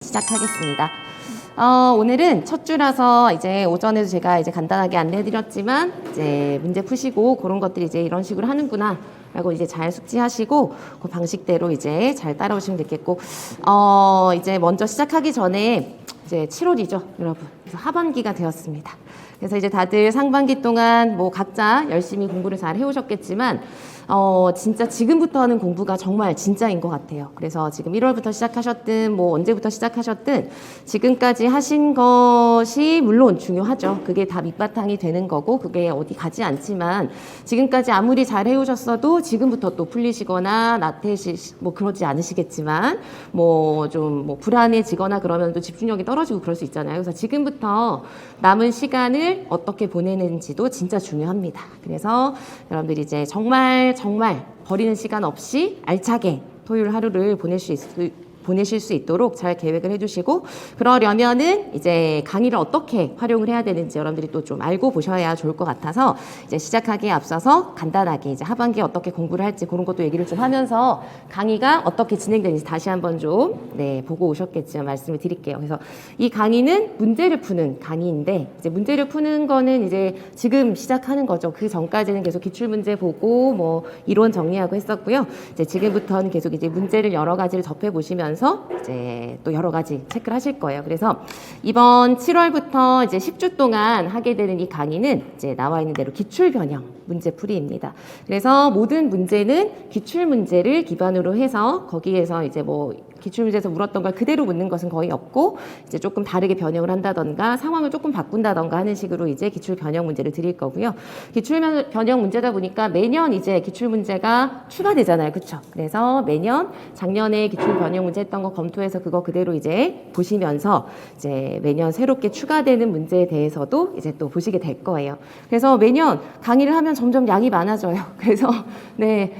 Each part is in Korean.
시작하겠습니다. 오늘은 첫 주라서 이제 오전에도 제가 이제 간단하게 안내해드렸지만 이제 문제 푸시고 그런 것들이 이제 이런 식으로 하는구나 라고 이제 잘 숙지하시고 그 방식대로 이제 잘 따라오시면 되겠고, 이제 먼저 시작하기 전에 이제 7월이죠, 여러분. 그래서 하반기가 되었습니다. 그래서 이제 다들 상반기 동안 뭐 각자 열심히 공부를 잘 해오셨겠지만, 진짜 지금부터 하는 공부가 정말 진짜인 것 같아요. 그래서 지금 1월부터 시작하셨든 뭐 언제부터 시작하셨든 지금까지 하신 것이 물론 중요하죠. 그게 다 밑바탕이 되는 거고 그게 어디 가지 않지만, 지금까지 아무리 잘 해오셨어도 지금부터 또 풀리시거나 뭐 그러지 않으시겠지만 뭐 좀 뭐 불안해지거나 그러면 또 집중력이 떨어지고 그럴 수 있잖아요. 그래서 지금부터 남은 시간을 어떻게 보내는지도 진짜 중요합니다. 그래서 여러분들이 이제 정말 버리는 시간 없이 알차게 토요일 하루를 보내실 수 있도록 잘 계획을 해주시고, 그러려면은 이제 강의를 어떻게 활용을 해야 되는지 여러분들이 또 좀 알고 보셔야 좋을 것 같아서 이제 시작하기에 앞서서 간단하게 이제 하반기에 어떻게 공부를 할지 그런 것도 얘기를 좀 하면서 강의가 어떻게 진행되는지 다시 한번 좀 보고 오셨겠지만 말씀을 드릴게요. 그래서 이 강의는 문제를 푸는 강의인데, 이제 문제를 푸는 거는 이제 지금 시작하는 거죠. 그 전까지는 계속 기출문제 보고 뭐 이론 정리하고 했었고요. 이제 지금부터는 계속 이제 문제를 여러 가지를 접해 보시면서 이제 또 여러 가지 체크를 하실 거예요. 그래서 이번 7월부터 이제 10주 동안 하게 되는 이 강의는 이제 나와 있는 대로 기출 변형 문제풀이입니다. 그래서 모든 문제는 기출 문제를 기반으로 해서 거기에서 이제 뭐 기출문제에서 물었던 걸 그대로 묻는 것은 거의 없고, 이제 조금 다르게 변형을 한다던가 상황을 조금 바꾼다던가 하는 식으로 이제 기출 변형 문제를 드릴 거고요. 기출 변형 문제다 보니까 매년 이제 기출 문제가 추가되잖아요. 그렇죠? 그래서 매년 작년에 기출 변형 문제 했던 거 검토해서 그거 그대로 이제 보시면서 이제 매년 새롭게 추가되는 문제에 대해서도 이제 또 보시게 될 거예요. 그래서 매년 강의를 하면 점점 양이 많아져요. 그래서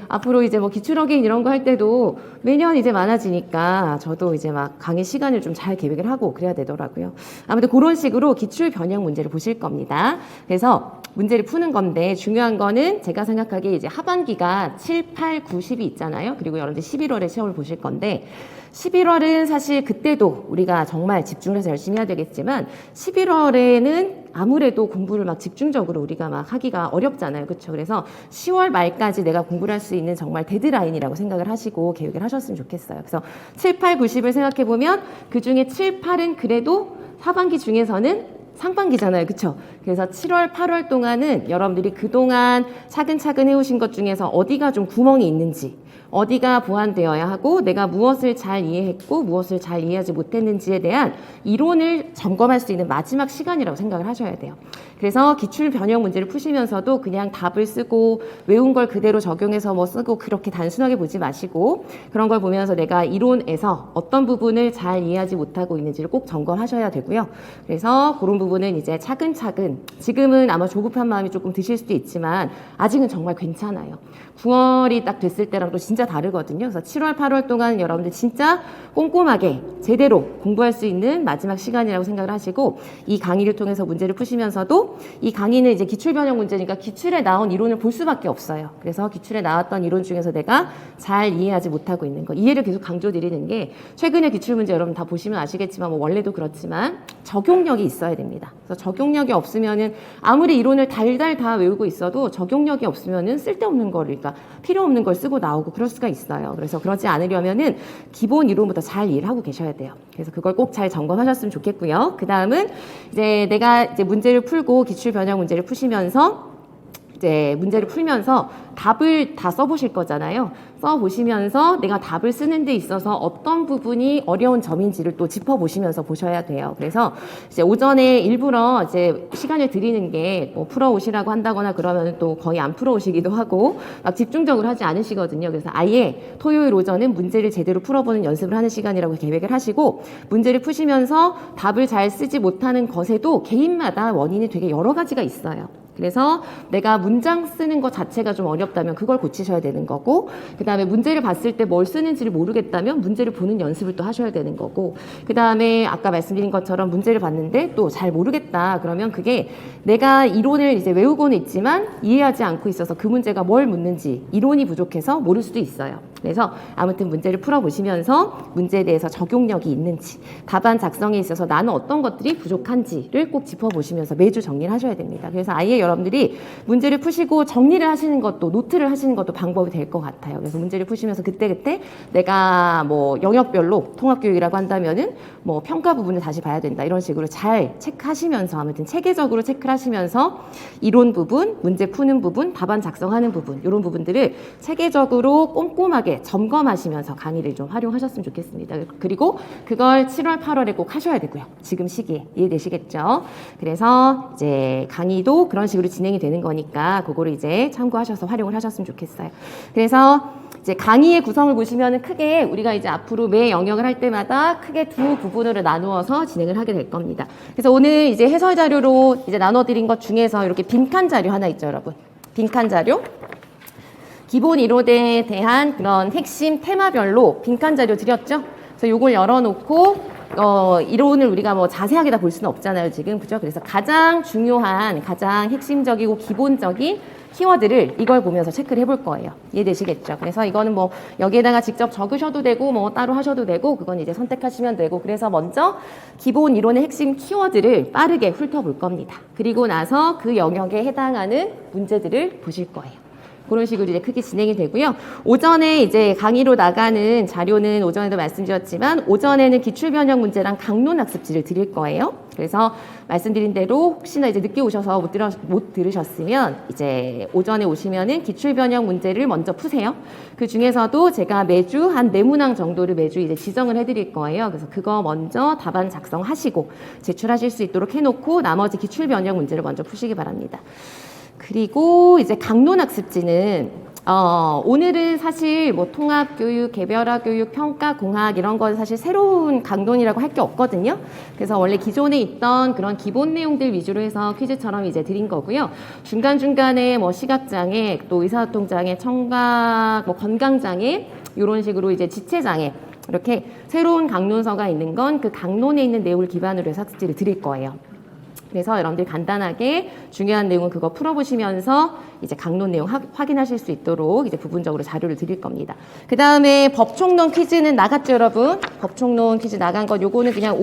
앞으로 이제 뭐 기출어게인 이런 거 할 때도 매년 이제 많아지니까 저도 이제 막 강의 시간을 좀 잘 계획을 하고 그래야 되더라고요. 아무튼 그런 식으로 기출 변형 문제를 보실 겁니다. 그래서 문제를 푸는 건데 중요한 거는 제가 생각하기에 이제 하반기가 7, 8, 9, 10이 있잖아요. 그리고 여러분들 11월에 시험을 보실 건데, 11월은 사실 그때도 우리가 정말 집중을 해서 열심히 해야 되겠지만 11월에는 아무래도 공부를 막 집중적으로 우리가 막 하기가 어렵잖아요. 그렇죠? 그래서 10월 말까지 내가 공부를 할 수 있는 정말 데드라인이라고 생각을 하시고 계획을 하셨으면 좋겠어요. 그래서 7, 8, 90을 생각해 보면 그 중에 7, 8은 그래도 하반기 중에서는 상반기잖아요. 그쵸? 그래서 7월, 8월 동안은 여러분들이 그동안 차근차근 해오신 것 중에서 어디가 좀 구멍이 있는지, 어디가 보완되어야 하고 내가 무엇을 잘 이해했고 무엇을 잘 이해하지 못했는지에 대한 이론을 점검할 수 있는 마지막 시간이라고 생각을 하셔야 돼요. 그래서 기출 변형 문제를 푸시면서도 그냥 답을 쓰고 외운 걸 그대로 적용해서 뭐 쓰고 그렇게 단순하게 보지 마시고, 그런 걸 보면서 내가 이론에서 어떤 부분을 잘 이해하지 못하고 있는지를 꼭 점검하셔야 되고요. 그래서 그런 부분은 이제 차근차근, 지금은 아마 조급한 마음이 조금 드실 수도 있지만 아직은 정말 괜찮아요. 9월이 딱 됐을 때랑 또 진짜 다르거든요. 그래서 7월, 8월 동안 여러분들 진짜 꼼꼼하게 제대로 공부할 수 있는 마지막 시간이라고 생각을 하시고, 이 강의를 통해서 문제를 푸시면서도, 이 강의는 이제 기출 변형 문제니까 기출에 나온 이론을 볼 수밖에 없어요. 그래서 기출에 나왔던 이론 중에서 내가 잘 이해하지 못하고 있는 거, 이해를 계속 강조드리는 게, 최근에 기출 문제 여러분 다 보시면 아시겠지만 뭐 원래도 그렇지만 적용력이 있어야 됩니다. 그래서 적용력이 없으면은 아무리 이론을 달달 다 외우고 있어도 적용력이 없으면은 쓸데없는 거를, 그러니까 필요 없는 걸 쓰고 나오고 그럴 수가 있어요. 그래서 그러지 않으려면은 기본 이론부터 잘 이해를 하고 계셔야 돼요. 그래서 그걸 꼭 잘 점검하셨으면 좋겠고요. 그 다음은 이제 내가 이제 문제를 풀고 기출 변형 문제를 푸시면서 이제 문제를 풀면서 답을 다 써보실 거잖아요. 써보시면서 내가 답을 쓰는 데 있어서 어떤 부분이 어려운 점인지를 또 짚어보시면서 보셔야 돼요. 그래서 이제 오전에 일부러 이제 시간을 드리는 게 뭐 풀어오시라고 한다거나 그러면 또 거의 안 풀어오시기도 하고 막 집중적으로 하지 않으시거든요. 그래서 아예 토요일 오전은 문제를 제대로 풀어보는 연습을 하는 시간이라고 계획을 하시고, 문제를 푸시면서 답을 잘 쓰지 못하는 것에도 개인마다 원인이 되게 여러 가지가 있어요. 그래서 내가 문장 쓰는 것 자체가 좀 어렵다면 그걸 고치셔야 되는 거고, 그 다음에 문제를 봤을 때 뭘 쓰는지를 모르겠다면 문제를 보는 연습을 또 하셔야 되는 거고, 그 다음에 아까 말씀드린 것처럼 문제를 봤는데 또 잘 모르겠다 그러면 그게 내가 이론을 이제 외우고는 있지만 이해하지 않고 있어서 그 문제가 뭘 묻는지 이론이 부족해서 모를 수도 있어요. 그래서 아무튼 문제를 풀어보시면서 문제에 대해서 적용력이 있는지, 답안 작성에 있어서 나는 어떤 것들이 부족한지를 꼭 짚어보시면서 매주 정리를 하셔야 됩니다. 그래서 아예 여러분들이 문제를 푸시고 정리를 하시는 것도, 노트를 하시는 것도 방법이 될 것 같아요. 그래서 문제를 푸시면서 그때그때 내가 뭐 영역별로 통합교육이라고 한다면은 뭐 평가 부분을 다시 봐야 된다, 이런 식으로 잘 체크하시면서, 아무튼 체계적으로 체크를 하시면서 이론 부분, 문제 푸는 부분, 답안 작성하는 부분, 이런 부분들을 체계적으로 꼼꼼하게 점검하시면서 강의를 좀 활용하셨으면 좋겠습니다. 그리고 그걸 7월, 8월에 꼭 하셔야 되고요. 지금 시기에. 이해되시겠죠? 그래서 이제 강의도 그런 식으로 진행이 되는 거니까 그거를 이제 참고하셔서 활용을 하셨으면 좋겠어요. 그래서 이제 강의의 구성을 보시면 크게 우리가 이제 앞으로 매 영역을 할 때마다 크게 두 부분으로 나누어서 진행을 하게 될 겁니다. 그래서 오늘 이제 해설 자료로 이제 나눠드린 것 중에서 이렇게 빈칸 자료 하나 있죠, 여러분. 빈칸 자료. 기본 이론에 대한 그런 핵심 테마별로 빈칸 자료 드렸죠? 그래서 요걸 열어놓고, 이론을 우리가 뭐 자세하게 다 볼 수는 없잖아요, 지금. 그죠? 그래서 가장 중요한, 가장 핵심적이고 기본적인 키워드를 이걸 보면서 체크를 해볼 거예요. 이해되시겠죠? 그래서 이거는 뭐 여기에다가 직접 적으셔도 되고, 뭐 따로 하셔도 되고, 그건 이제 선택하시면 되고, 그래서 먼저 기본 이론의 핵심 키워드를 빠르게 훑어볼 겁니다. 그리고 나서 그 영역에 해당하는 문제들을 보실 거예요. 그런 식으로 이제 크게 진행이 되고요. 오전에 이제 강의로 나가는 자료는 오전에도 말씀드렸지만, 오전에는 기출변형 문제랑 강론학습지를 드릴 거예요. 그래서 말씀드린 대로 혹시나 이제 늦게 오셔서 못 들으셨으면 이제 오전에 오시면은 기출변형 문제를 먼저 푸세요. 그 중에서도 제가 매주 한 4문항 정도를 매주 이제 지정을 해드릴 거예요. 그래서 그거 먼저 답안 작성하시고 제출하실 수 있도록 해놓고 나머지 기출변형 문제를 먼저 푸시기 바랍니다. 그리고 이제 강론학습지는 오늘은 사실 뭐 통합교육, 개별화교육, 평가, 공학 이런 건 사실 새로운 강론이라고 할 게 없거든요. 그래서 원래 기존에 있던 그런 기본 내용들 위주로 해서 퀴즈처럼 이제 드린 거고요. 중간중간에 뭐 시각장애, 또 의사소통장애, 청각, 뭐 건강장애 이런 식으로 이제 지체장애, 이렇게 새로운 강론서가 있는 건 그 강론에 있는 내용을 기반으로 해서 학습지를 드릴 거예요. 그래서 여러분들이 간단하게 중요한 내용은 그거 풀어보시면서 이제 강론 내용 확인하실 수 있도록 이제 부분적으로 자료를 드릴 겁니다. 그 다음에 법총론 퀴즈는 나갔죠, 여러분? 법총론 퀴즈 나간 것, 요거는 그냥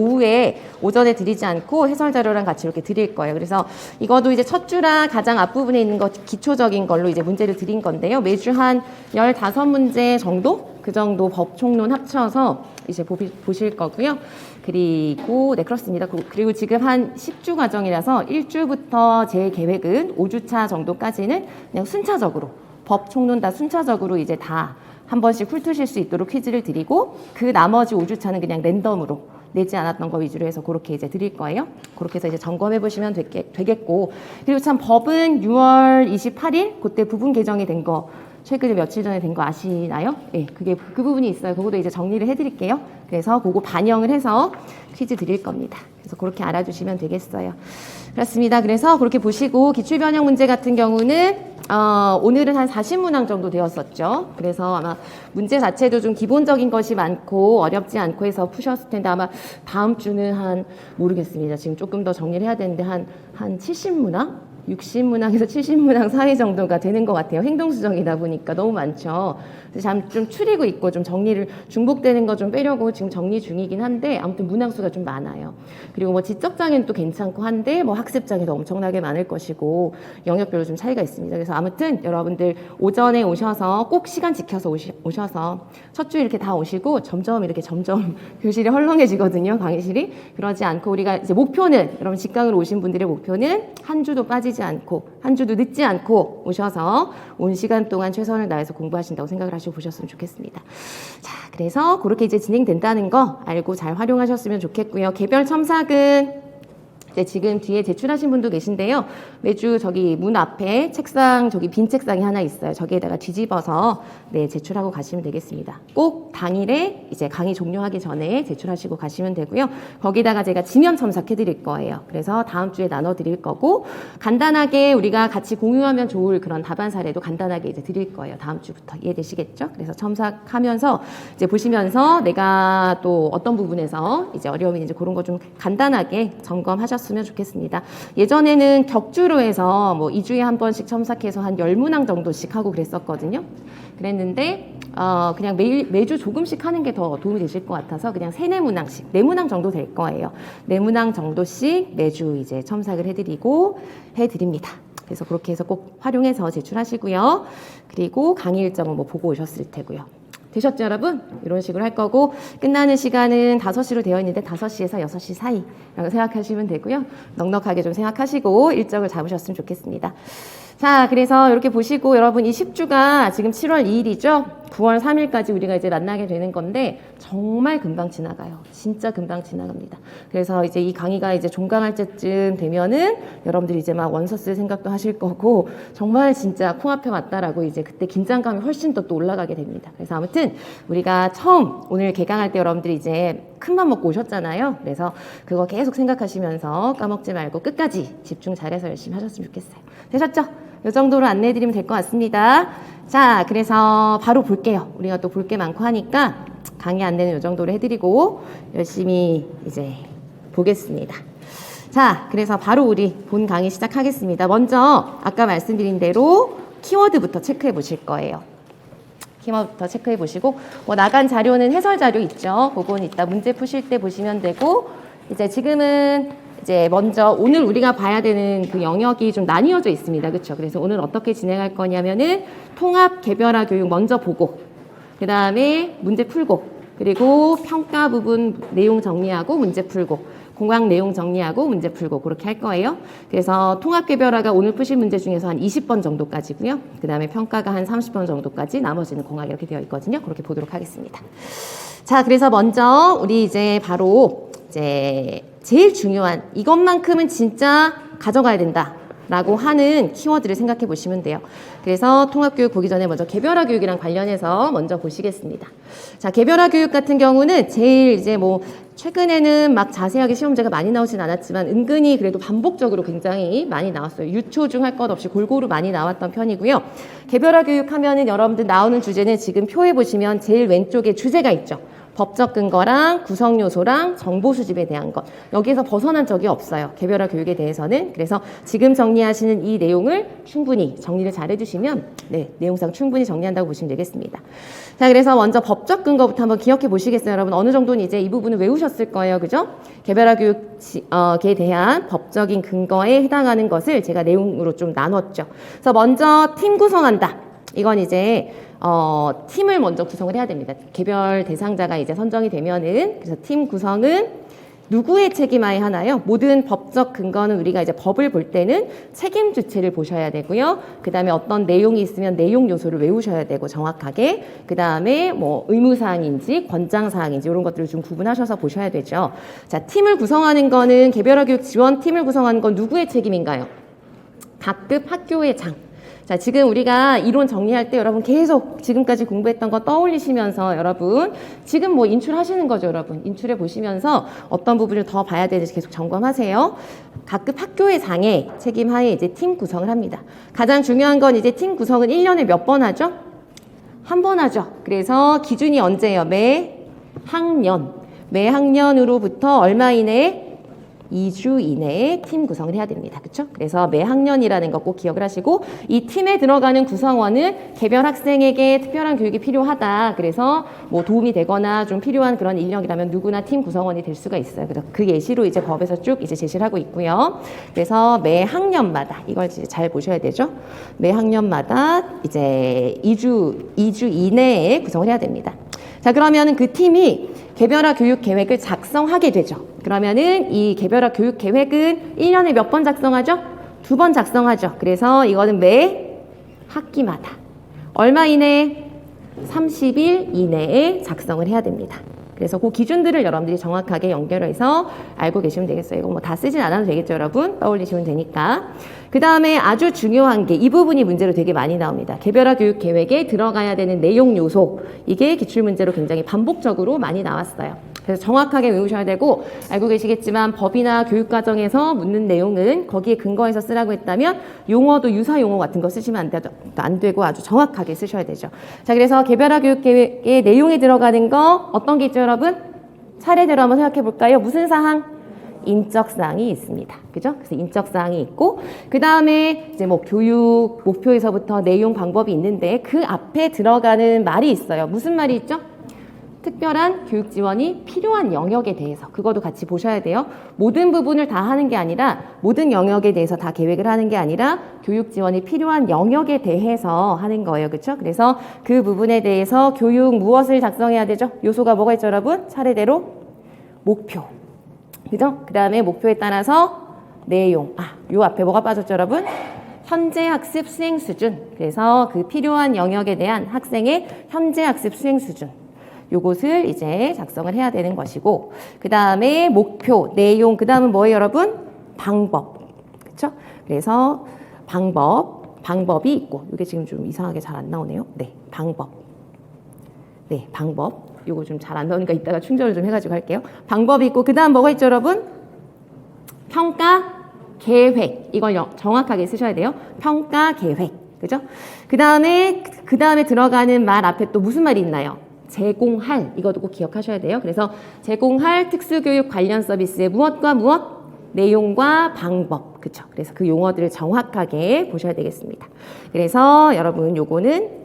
오전에 드리지 않고 해설 자료랑 같이 이렇게 드릴 거예요. 그래서 이것도 이제 첫 주라 가장 앞부분에 있는 것, 기초적인 걸로 이제 문제를 드린 건데요. 매주 한 15문제 정도? 그 정도 법총론 합쳐서 이제 보실 거고요. 그리고 네, 그렇습니다. 그리고 지금 한 10주 과정이라서 1주부터 제 계획은 5주차 정도까지는 그냥 순차적으로 법 총론 다 순차적으로 이제 다 한 번씩 훑으실 수 있도록 퀴즈를 드리고, 그 나머지 5주차는 그냥 랜덤으로 내지 않았던 거 위주로 해서 그렇게 이제 드릴 거예요. 그렇게 해서 이제 점검해 보시면 되겠고, 그리고 참 법은 6월 28일 그때 부분 개정이 된 거, 최근에 며칠 전에 된 거 아시나요? 예, 그게 그 부분이 있어요. 그것도 이제 정리를 해드릴게요. 그래서 그거 반영을 해서 퀴즈 드릴 겁니다. 그래서 그렇게 알아주시면 되겠어요. 그렇습니다. 그래서 그렇게 보시고, 기출변형 문제 같은 경우는 오늘은 한 40문항 정도 되었었죠. 그래서 아마 문제 자체도 좀 기본적인 것이 많고 어렵지 않고 해서 푸셨을 텐데, 아마 다음 주는 모르겠습니다. 지금 조금 더 정리를 해야 되는데 한 70문항? 60문항에서 70문항 사이 정도가 되는 것 같아요. 행동수정이다 보니까 너무 많죠. 그래서 좀 추리고 있고 좀 정리를, 중복되는 거 좀 빼려고 지금 정리 중이긴 한데, 아무튼 문항수가 좀 많아요. 그리고 뭐 지적장애는 또 괜찮고 한데, 뭐 학습장애도 엄청나게 많을 것이고 영역별로 좀 차이가 있습니다. 그래서 아무튼 여러분들 오전에 오셔서 꼭 시간 지켜서 오셔서 첫 주 이렇게 다 오시고 점점 교실이 헐렁해지거든요, 강의실이. 그러지 않고 우리가 이제 목표는, 여러분 직강으로 오신 분들의 목표는 한 주도 빠지지 않고 한 주도 늦지 않고 오셔서 온 시간 동안 최선을 다해서 공부하신다고 생각을 하시고 보셨으면 좋겠습니다. 자, 그래서 그렇게 이제 진행된다는 거 알고 잘 활용하셨으면 좋겠고요. 개별 첨삭은 지금 뒤에 제출하신 분도 계신데요. 매주 저기 문 앞에 책상, 저기 빈 책상이 하나 있어요. 저기에다가 뒤집어서 제출하고 가시면 되겠습니다. 꼭 당일에 이제 강의 종료하기 전에 제출하시고 가시면 되고요. 거기다가 제가 지면 첨삭해 드릴 거예요. 그래서 다음 주에 나눠 드릴 거고, 간단하게 우리가 같이 공유하면 좋을 그런 답안 사례도 간단하게 이제 드릴 거예요. 다음 주부터. 이해되시겠죠? 그래서 첨삭하면서 이제 보시면서 내가 또 어떤 부분에서 이제 어려움이 이제 그런 거 좀 간단하게 점검하셨으면 하셨으면 좋겠습니다. 예전에는 격주로 해서 뭐 2주에 한 번씩 첨삭해서 한 10문항 정도씩 하고 그랬었거든요. 그랬는데 그냥 매주 조금씩 하는 게 더 도움이 되실 것 같아서 그냥 3-4문항씩, 4문항 정도 될 거예요. 4문항 정도씩 매주 이제 첨삭을 해드립니다. 그래서 그렇게 해서 꼭 활용해서 제출하시고요. 그리고 강의 일정은 뭐 보고 오셨을 테고요. 되셨죠, 여러분? 이런 식으로 할 거고, 끝나는 시간은 5시로 되어 있는데 5시에서 6시 사이라고 생각하시면 되고요. 넉넉하게 좀 생각하시고 일정을 잡으셨으면 좋겠습니다. 자, 그래서 이렇게 보시고 여러분 이 10주가 지금 7월 2일이죠? 9월 3일까지 우리가 이제 만나게 되는 건데 정말 금방 지나가요. 진짜 금방 지나갑니다. 그래서 이제 이 강의가 이제 종강할 때쯤 되면은 여러분들이 이제 막 원서 쓸 생각도 하실 거고 정말 진짜 코앞에 왔다라고 이제 그때 긴장감이 훨씬 더 또 올라가게 됩니다. 그래서 아무튼 우리가 처음 오늘 개강할 때 여러분들이 이제 큰맘 먹고 오셨잖아요. 그래서 그거 계속 생각하시면서 까먹지 말고 끝까지 집중 잘해서 열심히 하셨으면 좋겠어요. 되셨죠? 이 정도로 안내해드리면 될 것 같습니다. 자, 그래서 바로 볼게요. 우리가 또 볼 게 많고 하니까 강의 안내는 이 정도로 해드리고 열심히 이제 보겠습니다. 자, 그래서 바로 우리 본 강의 시작하겠습니다. 먼저 아까 말씀드린 대로 키워드부터 체크해 보실 거예요. 키워드부터 체크해 보시고 뭐 나간 자료는 해설 자료 있죠. 그건 이따 문제 푸실 때 보시면 되고 이제 지금은 이제 먼저 오늘 우리가 봐야 되는 그 영역이 좀 나뉘어져 있습니다. 그렇죠? 그래서 오늘 어떻게 진행할 거냐면은 통합 개별화 교육 먼저 보고 그 다음에 문제 풀고 그리고 평가 부분 내용 정리하고 문제 풀고 공학 내용 정리하고 문제 풀고 그렇게 할 거예요. 그래서 통합 개별화가 오늘 푸실 문제 중에서 한 20번 정도까지고요. 그 다음에 평가가 한 30번 정도까지 나머지는 공학 이렇게 되어 있거든요. 그렇게 보도록 하겠습니다. 자, 그래서 먼저 우리 이제 바로 이제 제일 중요한 이것만큼은 진짜 가져가야 된다라고 하는 키워드를 생각해 보시면 돼요. 그래서 통합교육 보기 전에 먼저 개별화 교육이랑 관련해서 먼저 보시겠습니다. 자, 개별화 교육 같은 경우는 제일 이제 뭐 최근에는 막 자세하게 시험제가 많이 나오진 않았지만 은근히 그래도 반복적으로 굉장히 많이 나왔어요. 유초중 할 것 없이 골고루 많이 나왔던 편이고요. 개별화 교육 하면은 여러분들 나오는 주제는 지금 표에 보시면 제일 왼쪽에 주제가 있죠. 법적 근거랑 구성 요소랑 정보 수집에 대한 것. 여기에서 벗어난 적이 없어요. 개별화 교육에 대해서는. 그래서 지금 정리하시는 이 내용을 충분히 정리를 잘 해주시면 네, 내용상 충분히 정리한다고 보시면 되겠습니다. 자, 그래서 먼저 법적 근거부터 한번 기억해 보시겠어요, 여러분? 어느 정도는 이제 이 부분을 외우셨을 거예요, 그죠? 개별화 교육에 대한 법적인 근거에 해당하는 것을 제가 내용으로 좀 나눴죠. 그래서 먼저 팀 구성한다. 이건 이제 팀을 먼저 구성을 해야 됩니다. 개별 대상자가 이제 선정이 되면은 그래서 팀 구성은 누구의 책임하에 하나요? 모든 법적 근거는 우리가 이제 법을 볼 때는 책임 주체를 보셔야 되고요. 그 다음에 어떤 내용이 있으면 내용 요소를 외우셔야 되고 정확하게 그 다음에 뭐 의무사항인지 권장사항인지 이런 것들을 좀 구분하셔서 보셔야 되죠. 자, 팀을 구성하는 거는 개별화 교육 지원팀을 구성하는 건 누구의 책임인가요? 각급 학교의 장. 자, 지금 우리가 이론 정리할 때 여러분 계속 지금까지 공부했던 거 떠올리시면서 여러분 지금 뭐 인출하시는 거죠, 여러분. 인출해 보시면서 어떤 부분을 더 봐야 되는지 계속 점검하세요. 각급 학교의 장에 책임하에 이제 팀 구성을 합니다. 가장 중요한 건 이제 팀 구성은 1년에 몇 번 하죠? 한 번 하죠. 그래서 기준이 언제예요? 매 학년. 매 학년으로부터 얼마 이내에? 2주 이내에 팀 구성을 해야 됩니다. 그렇죠? 그래서 매 학년이라는 거 꼭 기억을 하시고 이 팀에 들어가는 구성원은 개별 학생에게 특별한 교육이 필요하다. 그래서 뭐 도움이 되거나 좀 필요한 그런 인력이라면 누구나 팀 구성원이 될 수가 있어요. 그래서 그 예시로 이제 법에서 쭉 이제 제시를 하고 있고요. 그래서 매 학년마다 이걸 이제 잘 보셔야 되죠. 매 학년마다 이제 2주 이내에 구성을 해야 됩니다. 자, 그러면은 그 팀이 개별화 교육 계획을 작성하게 되죠. 그러면은 이 개별화 교육 계획은 1년에 몇 번 작성하죠? 2번 작성하죠. 그래서 이거는 매 학기마다 얼마 이내에? 30일 이내에 작성을 해야 됩니다. 그래서 그 기준들을 여러분들이 정확하게 연결해서 알고 계시면 되겠어요. 이거 뭐 다 쓰진 않아도 되겠죠, 여러분? 떠올리시면 되니까. 그 다음에 아주 중요한 게 이 부분이 문제로 되게 많이 나옵니다. 개별화 교육 계획에 들어가야 되는 내용 요소. 이게 기출문제로 굉장히 반복적으로 많이 나왔어요. 그래서 정확하게 외우셔야 되고 알고 계시겠지만 법이나 교육과정에서 묻는 내용은 거기에 근거해서 쓰라고 했다면 용어도 유사 용어 같은 거 쓰시면 안 되고 아주 정확하게 쓰셔야 되죠. 자, 그래서 개별화 교육 계획의 내용에 들어가는 거 어떤 게 있죠, 여러분? 차례대로 한번 생각해 볼까요? 무슨 사항? 인적 사항이 있습니다. 그죠? 그래서 인적 사항이 있고, 그 다음에 이제 뭐 교육 목표에서부터 내용 방법이 있는데 그 앞에 들어가는 말이 있어요. 무슨 말이 있죠? 특별한 교육 지원이 필요한 영역에 대해서 그것도 같이 보셔야 돼요. 모든 부분을 다 하는 게 아니라 모든 영역에 대해서 다 계획을 하는 게 아니라 교육 지원이 필요한 영역에 대해서 하는 거예요. 그렇죠? 그래서 그 부분에 대해서 교육 무엇을 작성해야 되죠? 요소가 뭐가 있죠, 여러분? 차례대로 목표. 그죠? 그 다음에 목표에 따라서 내용. 요 앞에 뭐가 빠졌죠, 여러분? 현재 학습 수행 수준. 그래서 그 필요한 영역에 대한 학생의 현재 학습 수행 수준. 요것을 이제 작성을 해야 되는 것이고, 그 다음에 목표, 내용, 그 다음은 뭐예요, 여러분? 방법. 그쵸? 그래서 방법이 있고, 이게 지금 좀 이상하게 잘 안 나오네요. 네, 방법. 네, 방법. 요거 좀 잘 안 나오니까 이따가 충전을 좀 해가지고 할게요. 방법이 있고, 그 다음 뭐가 있죠, 여러분? 평가, 계획. 이걸 정확하게 쓰셔야 돼요. 평가, 계획. 그죠? 그 다음에 들어가는 말 앞에 또 무슨 말이 있나요? 제공할, 이것도 꼭 기억하셔야 돼요. 그래서 제공할 특수교육 관련 서비스의 무엇과 무엇? 내용과 방법. 그쵸? 그래서 그 용어들을 정확하게 보셔야 되겠습니다. 그래서 여러분 요거는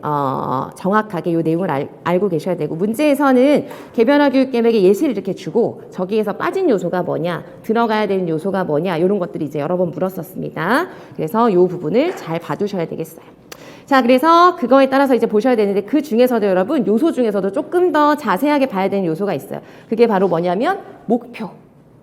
정확하게 요 내용을 알고 계셔야 되고, 문제에서는 개별화 교육 계획의 예시를 이렇게 주고 저기에서 빠진 요소가 뭐냐, 들어가야 되는 요소가 뭐냐, 이런 것들이 이제 여러 번 물었었습니다. 그래서 요 부분을 잘 봐두셔야 되겠어요. 자, 그래서 그거에 따라서 이제 보셔야 되는데, 그 중에서도 여러분 요소 중에서도 조금 더 자세하게 봐야 되는 요소가 있어요. 그게 바로 뭐냐면 목표.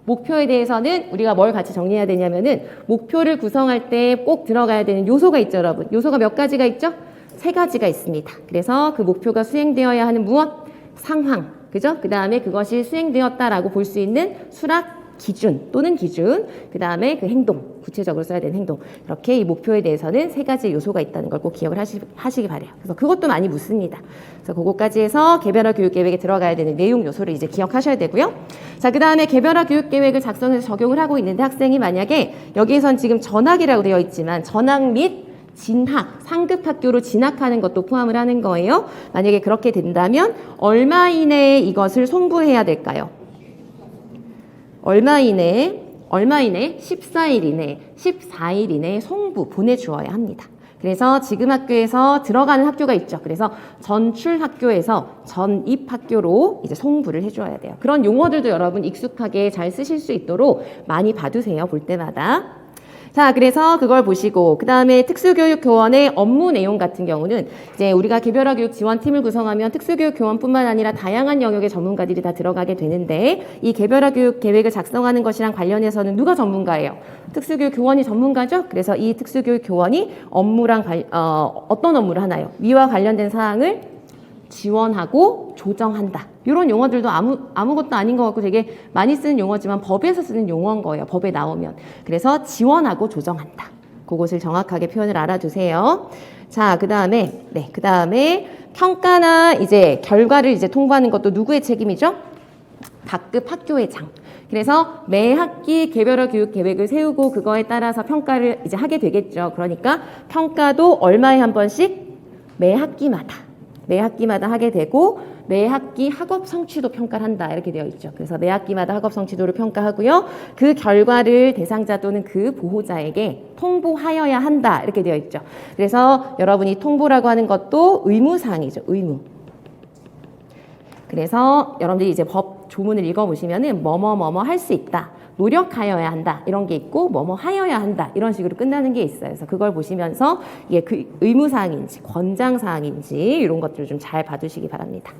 목표에 대해서는 우리가 뭘 같이 정리해야 되냐면은, 목표를 구성할 때 꼭 들어가야 되는 요소가 있죠, 여러분. 요소가 몇 가지가 있죠? 3가지가 있습니다. 그래서 그 목표가 수행되어야 하는 무엇? 상황. 그죠? 그 다음에 그것이 수행되었다라고 볼 수 있는 수락 기준 또는 기준, 그 다음에 그 행동, 구체적으로 써야 되는 행동. 이렇게 이 목표에 대해서는 3가지 요소가 있다는 걸 꼭 기억을 하시기 바래요. 그래서 그것도 많이 묻습니다. 그래서 그거까지 해서 개별화 교육 계획에 들어가야 되는 내용 요소를 이제 기억하셔야 되고요. 자, 그 다음에 개별화 교육 계획을 작성해서 적용을 하고 있는데, 학생이 만약에 여기에선 지금 전학이라고 되어 있지만 전학 및 진학, 상급 학교로 진학하는 것도 포함을 하는 거예요. 만약에 그렇게 된다면 얼마 이내에 이것을 송부해야 될까요? 얼마 이내에 14일 이내에 14일 이내에 송부 보내주어야 합니다. 그래서 지금 학교에서 들어가는 학교가 있죠. 그래서 전출 학교에서 전입 학교로 이제 송부를 해줘야 돼요. 그런 용어들도 여러분 익숙하게 잘 쓰실 수 있도록 많이 봐두세요. 볼 때마다. 자, 그래서 그걸 보시고, 그 다음에 특수교육 교원의 업무 내용 같은 경우는 이제 우리가 개별화 교육 지원팀을 구성하면 특수교육 교원뿐만 아니라 다양한 영역의 전문가들이 다 들어가게 되는데, 이 개별화 교육 계획을 작성하는 것이랑 관련해서는 누가 전문가예요? 특수교육 교원이 전문가죠? 그래서 이 특수교육 교원이 업무랑 어떤 업무를 하나요? 위와 관련된 사항을 지원하고 조정한다. 이런 용어들도 아무것도 아닌 것 같고 되게 많이 쓰는 용어지만 법에서 쓰는 용어인 거예요. 법에 나오면. 그래서 지원하고 조정한다. 그것을 정확하게 표현을 알아두세요. 자, 그 다음에 평가나 이제 결과를 이제 통보하는 것도 누구의 책임이죠? 각급 학교회장. 그래서 매 학기 개별화 교육 계획을 세우고 그거에 따라서 평가를 이제 하게 되겠죠. 그러니까 평가도 얼마에 한 번씩? 매 학기마다 하게 되고, 매 학기 학업 성취도 평가를 한다. 이렇게 되어 있죠. 그래서 매 학기마다 학업 성취도를 평가하고요. 그 결과를 대상자 또는 그 보호자에게 통보하여야 한다. 이렇게 되어 있죠. 그래서 여러분이 통보라고 하는 것도 의무사항이죠. 의무. 그래서 여러분들이 이제 법 조문을 읽어보시면은 뭐뭐 할 수 있다. 노력하여야 한다. 이런 게 있고 뭐뭐 하여야 한다. 이런 식으로 끝나는 게 있어요. 그래서 그걸 보시면서 이게 그 의무사항인지 권장사항인지 이런 것들을 좀 잘 봐두시기 바랍니다.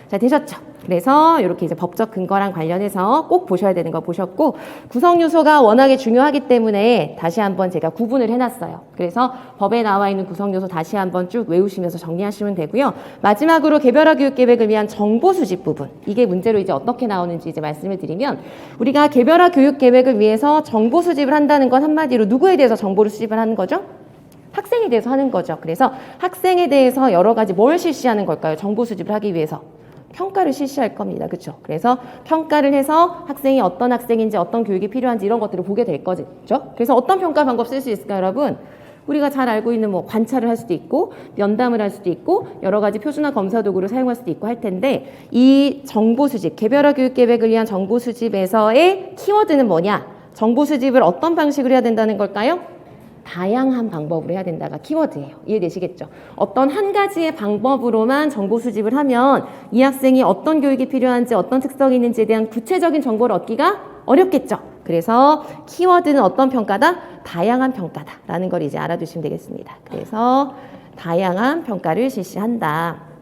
자, 되셨죠? 그래서 이렇게 이제 법적 근거랑 관련해서 꼭 보셔야 되는 거 보셨고, 구성 요소가 워낙에 중요하기 때문에 다시 한번 제가 구분을 해놨어요. 그래서 법에 나와 있는 구성 요소 다시 한번 쭉 외우시면서 정리하시면 되고요. 마지막으로 개별화 교육 계획을 위한 정보 수집 부분, 이게 문제로 이제 어떻게 나오는지 이제 말씀을 드리면, 우리가 개별화 교육 계획을 위해서 정보 수집을 한다는 건 한마디로 누구에 대해서 정보를 수집을 하는 거죠? 학생에 대해서 하는 거죠. 그래서 학생에 대해서 여러 가지 뭘 실시하는 걸까요? 정보 수집을 하기 위해서. 평가를 실시할 겁니다. 그렇죠? 그래서 평가를 해서 학생이 어떤 학생인지 어떤 교육이 필요한지 이런 것들을 보게 될 거죠. 그래서 어떤 평가 방법 쓸 수 있을까요, 여러분? 우리가 잘 알고 있는 뭐 관찰을 할 수도 있고 면담을 할 수도 있고 여러 가지 표준화 검사 도구를 사용할 수도 있고 할 텐데, 이 정보 수집, 개별화 교육 계획을 위한 정보 수집에서의 키워드는 뭐냐? 정보 수집을 어떤 방식으로 해야 된다는 걸까요? 다양한 방법으로 해야 된다가 키워드예요. 이해되시겠죠? 어떤 한 가지의 방법으로만 정보 수집을 하면 이 학생이 어떤 교육이 필요한지 어떤 특성이 있는지에 대한 구체적인 정보를 얻기가 어렵겠죠. 그래서 키워드는 어떤 평가다? 다양한 평가다라는 걸 이제 알아두시면 되겠습니다. 그래서 다양한 평가를 실시한다.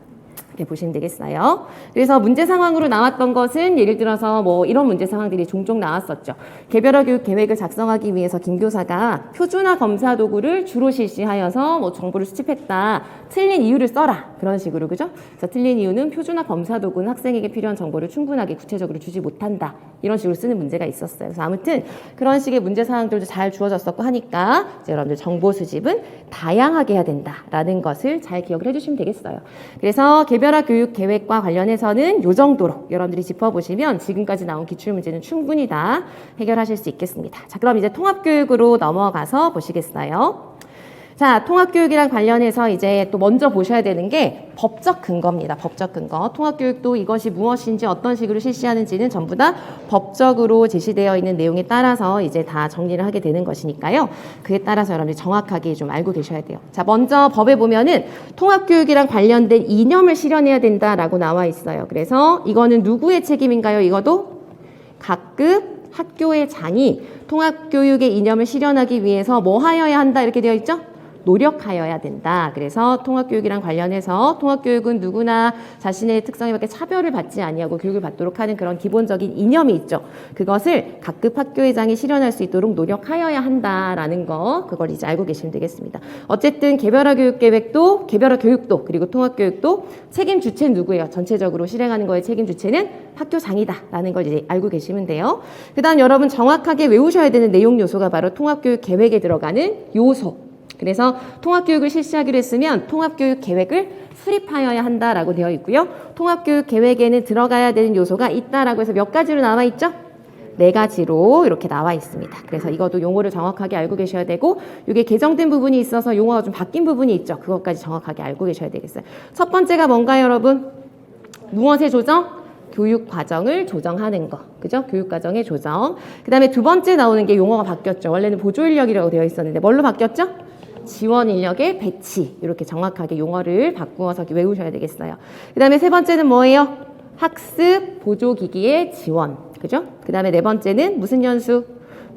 이렇게 보시면 되겠어요. 그래서 문제 상황으로 나왔던 것은 예를 들어서 뭐 이런 문제 상황들이 종종 나왔었죠. 개별화 교육 계획을 작성하기 위해서 김 교사가 표준화 검사 도구를 주로 실시하여서 뭐 정보를 수집했다. 틀린 이유를 써라. 그런 식으로, 그죠? 그래서 틀린 이유는 표준화 검사 도구는 학생에게 필요한 정보를 충분하게 구체적으로 주지 못한다. 이런 식으로 쓰는 문제가 있었어요. 그래서 아무튼 그런 식의 문제 상황들도 잘 주어졌었고 하니까 이제 여러분들 정보 수집은 다양하게 해야 된다라는 것을 잘 기억을 해주시면 되겠어요. 그래서 개별화 교육 계획과 관련해서는 이 정도로 여러분들이 짚어보시면 지금까지 나온 기출문제는 충분히 다 해결하실 수 있겠습니다. 자, 그럼 이제 통합교육으로 넘어가서 보시겠어요? 자, 통합교육이랑 관련해서 이제 또 먼저 보셔야 되는 게 법적 근거입니다. 법적 근거. 통합교육도 이것이 무엇인지 어떤 식으로 실시하는지는 전부 다 법적으로 제시되어 있는 내용에 따라서 이제 다 정리를 하게 되는 것이니까요. 그에 따라서 여러분들이 정확하게 좀 알고 계셔야 돼요. 자, 먼저 법에 보면은 통합교육이랑 관련된 이념을 실현해야 된다라고 나와 있어요. 그래서 이거는 누구의 책임인가요? 이것도 각급 학교의 장이 통합교육의 이념을 실현하기 위해서 뭐 하여야 한다 이렇게 되어 있죠? 노력하여야 된다. 그래서 통합교육이랑 관련해서 통합교육은 누구나 자신의 특성에 맞게 차별을 받지 아니하고 교육을 받도록 하는 그런 기본적인 이념이 있죠. 그것을 각급 학교회장이 실현할 수 있도록 노력하여야 한다라는 거, 그걸 이제 알고 계시면 되겠습니다. 어쨌든 개별화 교육계획도, 개별화 교육도, 그리고 통합교육도 책임 주체는 누구예요? 전체적으로 실행하는 거의 책임 주체는 학교장이다라는 걸 이제 알고 계시면 돼요. 그 다음 여러분 정확하게 외우셔야 되는 내용 요소가 바로 통합교육 계획에 들어가는 요소. 그래서 통합교육을 실시하기로 했으면 통합교육 계획을 수립하여야 한다라고 되어 있고요. 통합교육 계획에는 들어가야 되는 요소가 있다라고 해서 몇 가지로 나와 있죠? 4가지로 이렇게 나와 있습니다. 그래서 이것도 용어를 정확하게 알고 계셔야 되고 이게 개정된 부분이 있어서 용어가 좀 바뀐 부분이 있죠. 그것까지 정확하게 알고 계셔야 되겠어요. 첫 번째가 뭔가요, 여러분? 무엇의 조정? 교육 과정을 조정하는 거. 그죠? 교육 과정의 조정. 그 다음에 두 번째 나오는 게 용어가 바뀌었죠. 원래는 보조 인력이라고 되어 있었는데 뭘로 바뀌었죠? 지원 인력의 배치. 이렇게 정확하게 용어를 바꾸어서 외우셔야 되겠어요. 그 다음에 세 번째는 뭐예요? 학습 보조기기의 지원. 그죠? 그 다음에 네 번째는 무슨 연수?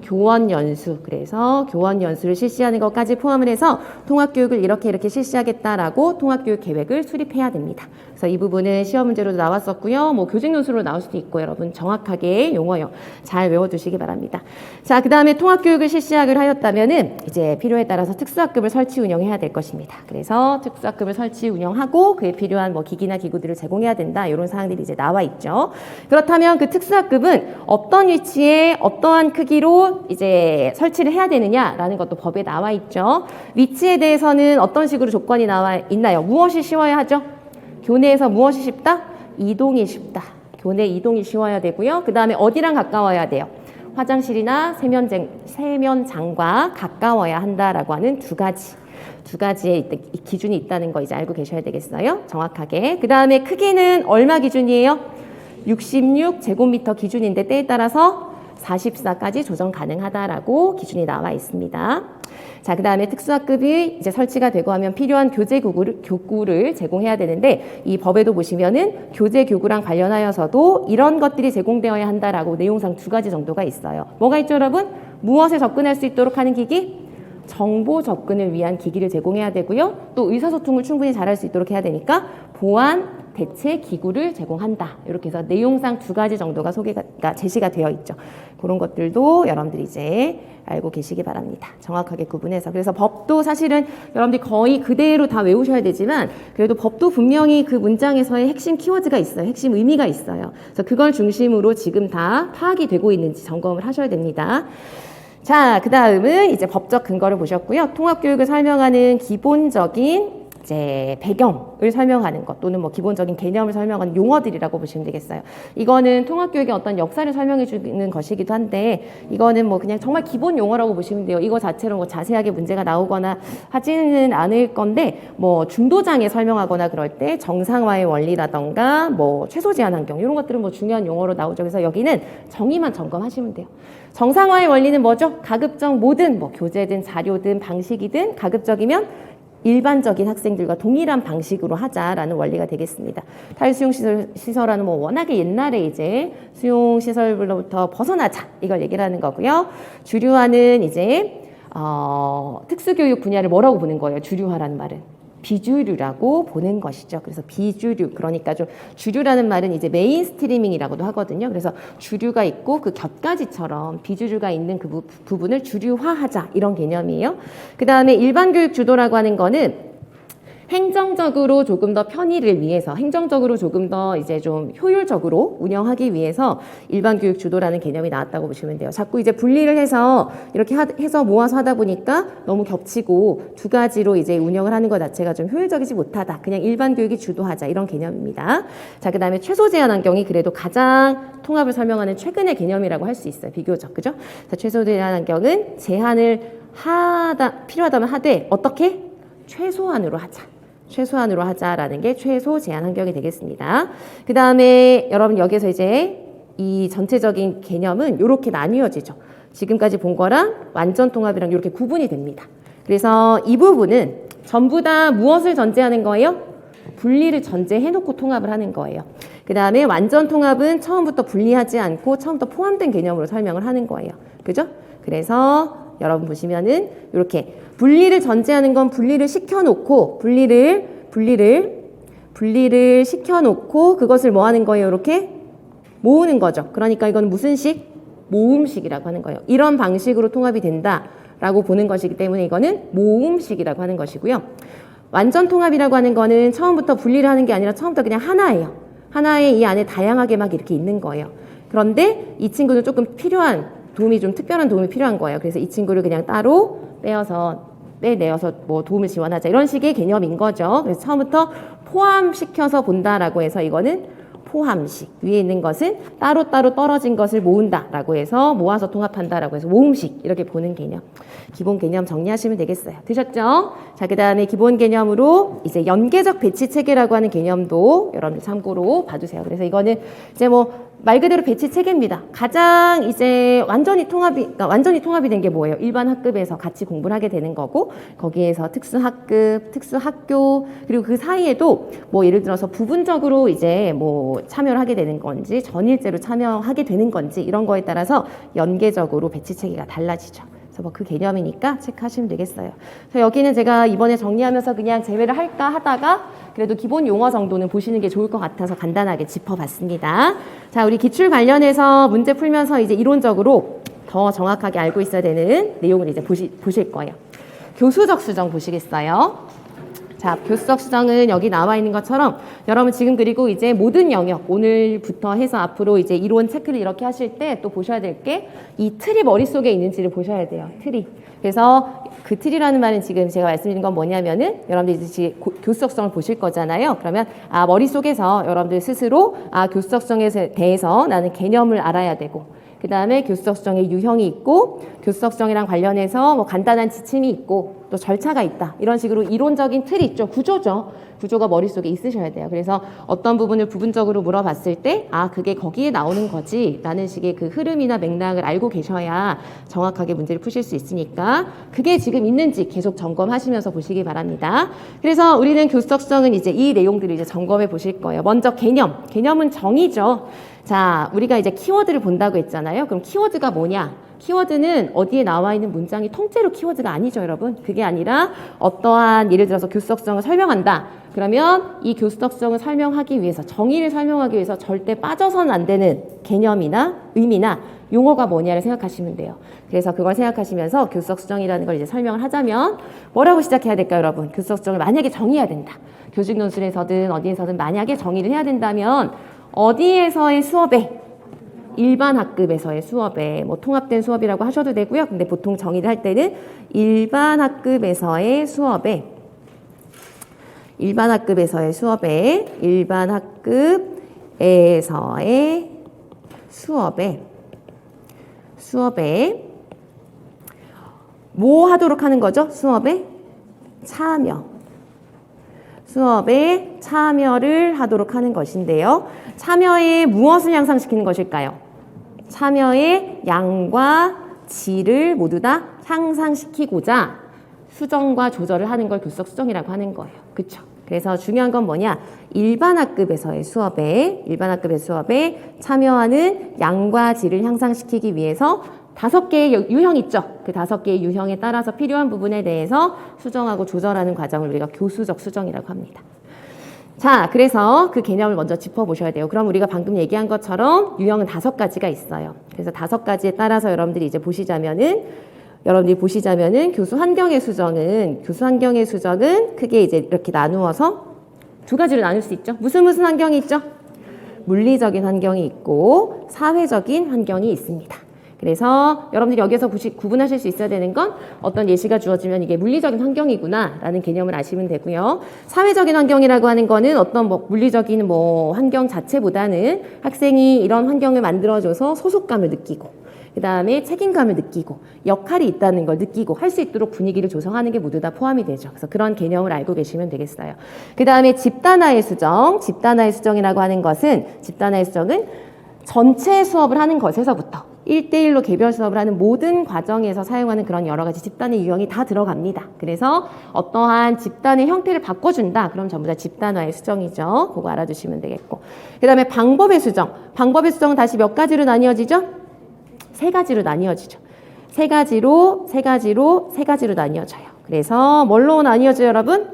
교원 연수. 그래서 교원 연수를 실시하는 것까지 포함을 해서 통합교육을 이렇게 실시하겠다라고 통합교육 계획을 수립해야 됩니다. 그래서 이 부분은 시험 문제로도 나왔었고요. 뭐 교직 논술로 나올 수도 있고 여러분 정확하게 용어요. 잘 외워두시기 바랍니다. 자, 그 다음에 통합교육을 실시하기로 하였다면은 이제 필요에 따라서 특수학급을 설치 운영해야 될 것입니다. 그래서 특수학급을 설치 운영하고 그에 필요한 뭐 기기나 기구들을 제공해야 된다. 이런 사항들이 이제 나와 있죠. 그렇다면 그 특수학급은 어떤 위치에 어떠한 크기로 이제 설치를 해야 되느냐라는 것도 법에 나와 있죠. 위치에 대해서는 어떤 식으로 조건이 나와 있나요? 무엇이 쉬워야 하죠? 교내에서 무엇이 쉽다? 이동이 쉽다. 교내 이동이 쉬워야 되고요. 그 다음에 어디랑 가까워야 돼요? 화장실이나 세면장과 가까워야 한다라고 하는 두 가지의 기준이 있다는 거 이제 알고 계셔야 되겠어요. 정확하게. 그 다음에 크기는 얼마 기준이에요? 66제곱미터 기준인데 때에 따라서 44까지 조정 가능하다라고 기준이 나와 있습니다. 자, 그 다음에 특수학급이 이제 설치가 되고 하면 필요한 교구를 제공해야 되는데 이 법에도 보시면은 교재 교구랑 관련하여서도 이런 것들이 제공되어야 한다라고 내용상 2가지 정도가 있어요. 뭐가 있죠, 여러분? 무엇에 접근할 수 있도록 하는 기기? 정보 접근을 위한 기기를 제공해야 되고요. 또 의사소통을 충분히 잘할 수 있도록 해야 되니까 보안 대체 기구를 제공한다. 이렇게 해서 내용상 2가지 정도가 제시가 되어 있죠. 그런 것들도 여러분들이 이제 알고 계시기 바랍니다. 정확하게 구분해서. 그래서 법도 사실은 여러분들이 거의 그대로 다 외우셔야 되지만 그래도 법도 분명히 그 문장에서의 핵심 키워드가 있어요. 핵심 의미가 있어요. 그래서 그걸 중심으로 지금 다 파악이 되고 있는지 점검을 하셔야 됩니다. 자, 그 다음은 이제 법적 근거를 보셨고요. 통합교육을 설명하는 기본적인 이제 배경을 설명하는 것 또는 뭐 기본적인 개념을 설명하는 용어들이라고 보시면 되겠어요. 이거는 통합교육의 어떤 역사를 설명해 주는 것이기도 한데 이거는 뭐 그냥 정말 기본 용어라고 보시면 돼요. 이거 자체로 뭐 자세하게 문제가 나오거나 하지는 않을 건데 뭐 중도장애 설명하거나 그럴 때 정상화의 원리라던가 뭐 최소 제한 환경 이런 것들은 뭐 중요한 용어로 나오죠. 그래서 여기는 정의만 점검하시면 돼요. 정상화의 원리는 뭐죠? 가급적 모든 뭐 교재든 자료든 방식이든 가급적이면 일반적인 학생들과 동일한 방식으로 하자라는 원리가 되겠습니다. 탈수용시설하는 뭐 워낙에 옛날에 이제 수용시설로부터 벗어나자 이걸 얘기를 하는 거고요. 주류화는 이제 특수교육 분야를 뭐라고 보는 거예요? 주류화라는 말은. 비주류라고 보는 것이죠. 그래서 비주류, 그러니까 좀 주류라는 말은 이제 메인스트리밍이라고도 하거든요. 그래서 주류가 있고 그 곁가지처럼 비주류가 있는 그 부분을 주류화하자 이런 개념이에요. 그 다음에 일반교육 주도라고 하는 거는 행정적으로 조금 더 편의를 위해서, 행정적으로 조금 더 이제 좀 효율적으로 운영하기 위해서 일반교육 주도라는 개념이 나왔다고 보시면 돼요. 자꾸 이제 분리를 해서 이렇게 해서 모아서 하다 보니까 너무 겹치고 두 가지로 이제 운영을 하는 것 자체가 좀 효율적이지 못하다. 그냥 일반교육이 주도하자 이런 개념입니다. 자, 그 다음에 최소 제한 환경이 그래도 가장 통합을 설명하는 최근의 개념이라고 할 수 있어요. 비교적, 그죠? 자, 최소 제한 환경은 제한을 필요하다면 하되 어떻게? 최소한으로 하자. 최소한으로 하자라는 게 최소 제한 환경이 되겠습니다. 그 다음에 여러분 여기서 이제 이 전체적인 개념은 이렇게 나뉘어지죠. 지금까지 본 거랑 완전 통합이랑 이렇게 구분이 됩니다. 그래서 이 부분은 전부 다 무엇을 전제하는 거예요? 분리를 전제해놓고 통합을 하는 거예요. 그 다음에 완전 통합은 처음부터 분리하지 않고 처음부터 포함된 개념으로 설명을 하는 거예요. 그죠? 그래서 여러분 보시면은 이렇게 분리를 전제하는 건 분리를 시켜놓고 분리를 시켜놓고 그것을 뭐 하는 거예요? 이렇게 모으는 거죠. 그러니까 이건 무슨 식? 모음식이라고 하는 거예요. 이런 방식으로 통합이 된다라고 보는 것이기 때문에 이거는 모음식이라고 하는 것이고요. 완전 통합이라고 하는 거는 처음부터 분리를 하는 게 아니라 처음부터 그냥 하나예요. 하나에 이 안에 다양하게 막 이렇게 있는 거예요. 그런데 이 친구는 조금 좀 특별한 도움이 필요한 거예요. 그래서 이 친구를 그냥 따로 빼내어서 뭐 도움을 지원하자 이런 식의 개념인 거죠. 그래서 처음부터 포함시켜서 본다라고 해서 이거는 포함식, 위에 있는 것은 따로따로 떨어진 것을 모은다라고 해서 모아서 통합한다라고 해서 모음식 이렇게 보는 개념. 기본 개념 정리하시면 되겠어요. 되셨죠? 자, 그 다음에 기본 개념으로 이제 연계적 배치 체계라고 하는 개념도 여러분들 참고로 봐주세요. 그래서 이거는 이제 뭐 말 그대로 배치 체계입니다. 가장 이제 완전히 통합이 된 게 뭐예요? 일반 학급에서 같이 공부를 하게 되는 거고, 거기에서 특수학급, 특수학교, 그리고 그 사이에도 뭐 예를 들어서 부분적으로 이제 뭐 참여를 하게 되는 건지, 전일제로 참여하게 되는 건지, 이런 거에 따라서 연계적으로 배치 체계가 달라지죠. 그래서 뭐 그 개념이니까 체크하시면 되겠어요. 그래서 여기는 제가 이번에 정리하면서 그냥 제외를 할까 하다가 그래도 기본 용어 정도는 보시는 게 좋을 것 같아서 간단하게 짚어봤습니다. 자, 우리 기출 관련해서 문제 풀면서 이제 이론적으로 더 정확하게 알고 있어야 되는 내용을 이제 보실 거예요. 교수적 수정 보시겠어요? 자, 교수적 수정은 여기 나와 있는 것처럼 여러분 지금 그리고 이제 모든 영역 오늘부터 해서 앞으로 이제 이론 체크를 이렇게 하실 때 또 보셔야 될 게 이 틀이 머릿속에 있는지를 보셔야 돼요. 틀이. 그래서 그 틀이라는 말은 지금 제가 말씀드린 건 뭐냐면은 여러분들 이제 교수적성을 보실 거잖아요. 그러면 머릿속에서 여러분들 스스로 교수적성에 대해서 나는 개념을 알아야 되고 그 다음에 교수적 수정의 유형이 있고 교수적 수정이랑 관련해서 뭐 간단한 지침이 있고 또 절차가 있다. 이런 식으로 이론적인 틀이 있죠. 구조죠. 구조가 머릿속에 있으셔야 돼요. 그래서 어떤 부분을 부분적으로 물어봤을 때 그게 거기에 나오는 거지 라는 식의 그 흐름이나 맥락을 알고 계셔야 정확하게 문제를 푸실 수 있으니까 그게 지금 있는지 계속 점검하시면서 보시기 바랍니다. 그래서 우리는 교수적 수정은 이제 이 내용들을 이제 점검해 보실 거예요. 먼저 개념은 정의죠. 자, 우리가 이제 키워드를 본다고 했잖아요. 그럼 키워드가 뭐냐? 키워드는 어디에 나와 있는 문장이 통째로 키워드가 아니죠, 여러분. 그게 아니라 어떠한 예를 들어서 교수적성을 설명한다. 그러면 이 교수적성을 설명하기 위해서 정의를 설명하기 위해서 절대 빠져서는 안 되는 개념이나 의미나 용어가 뭐냐를 생각하시면 돼요. 그래서 그걸 생각하시면서 교수적 수정이라는 걸 이제 설명을 하자면 뭐라고 시작해야 될까요, 여러분? 교수적 수정을 만약에 정의해야 된다. 교직 논술에서든 어디에서든 만약에 정의를 해야 된다면 어디에서의 수업에 일반 학급에서의 수업에 뭐 통합된 수업이라고 하셔도 되고요. 근데 보통 정의를 할 때는 일반 학급에서의 수업에 일반 학급에서의 수업에, 일반 학급에서의 수업에 뭐 하도록 하는 거죠? 수업에 참여를 하도록 하는 것인데요. 참여에 무엇을 향상시키는 것일까요? 참여의 양과 질을 모두 다 향상시키고자 수정과 조절을 하는 걸 교수적 수정이라고 하는 거예요. 그렇죠? 그래서 중요한 건 뭐냐? 일반 학급의 수업에 참여하는 양과 질을 향상시키기 위해서 5개의 유형 있죠? 그 5개의 유형에 따라서 필요한 부분에 대해서 수정하고 조절하는 과정을 우리가 교수적 수정이라고 합니다. 자, 그래서 그 개념을 먼저 짚어보셔야 돼요. 그럼 우리가 방금 얘기한 것처럼 유형은 5가지가 있어요. 그래서 5가지에 따라서 여러분들이 보시자면은 교수 환경의 수정은 크게 이제 이렇게 나누어서 2가지로 나눌 수 있죠. 무슨 환경이 있죠? 물리적인 환경이 있고 사회적인 환경이 있습니다. 그래서 여러분들이 여기서 구분하실 수 있어야 되는 건 어떤 예시가 주어지면 이게 물리적인 환경이구나 라는 개념을 아시면 되고요. 사회적인 환경이라고 하는 거는 어떤 물리적인 환경 자체보다는 학생이 이런 환경을 만들어줘서 소속감을 느끼고 그 다음에 책임감을 느끼고 역할이 있다는 걸 느끼고 할 수 있도록 분위기를 조성하는 게 모두 다 포함이 되죠. 그래서 그런 개념을 알고 계시면 되겠어요. 그 다음에 집단화의 수정이라고 하는 것은 전체 수업을 하는 것에서부터 1대1로 개별 수업을 하는 모든 과정에서 사용하는 그런 여러 가지 집단의 유형이 다 들어갑니다. 그래서 어떠한 집단의 형태를 바꿔준다. 그럼 전부 다 집단화의 수정이죠. 그거 알아두시면 되겠고. 그 다음에 방법의 수정은 다시 몇 가지로 나뉘어지죠? 3가지로 나뉘어지죠. 3가지로 나뉘어져요. 그래서 뭘로 나뉘어져요, 여러분?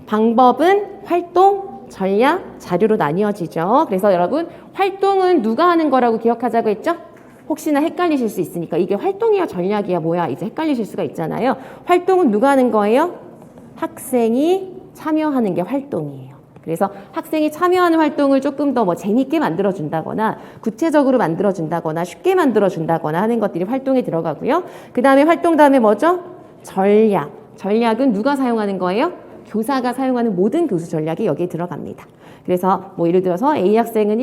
방법은 활동, 전략, 자료로 나뉘어지죠. 그래서 여러분, 활동은 누가 하는 거라고 기억하자고 했죠? 혹시나 헷갈리실 수 있으니까 이게 활동이야, 전략이야, 뭐야 이제 헷갈리실 수가 있잖아요. 활동은 누가 하는 거예요? 학생이 참여하는 게 활동이에요. 그래서 학생이 참여하는 활동을 조금 더 재밌게 만들어준다거나 구체적으로 만들어준다거나 쉽게 만들어준다거나 하는 것들이 활동에 들어가고요. 그 다음에 활동 다음에 뭐죠? 전략은 누가 사용하는 거예요? 교사가 사용하는 모든 교수 전략이 여기에 들어갑니다. 그래서 예를 들어서 A학생을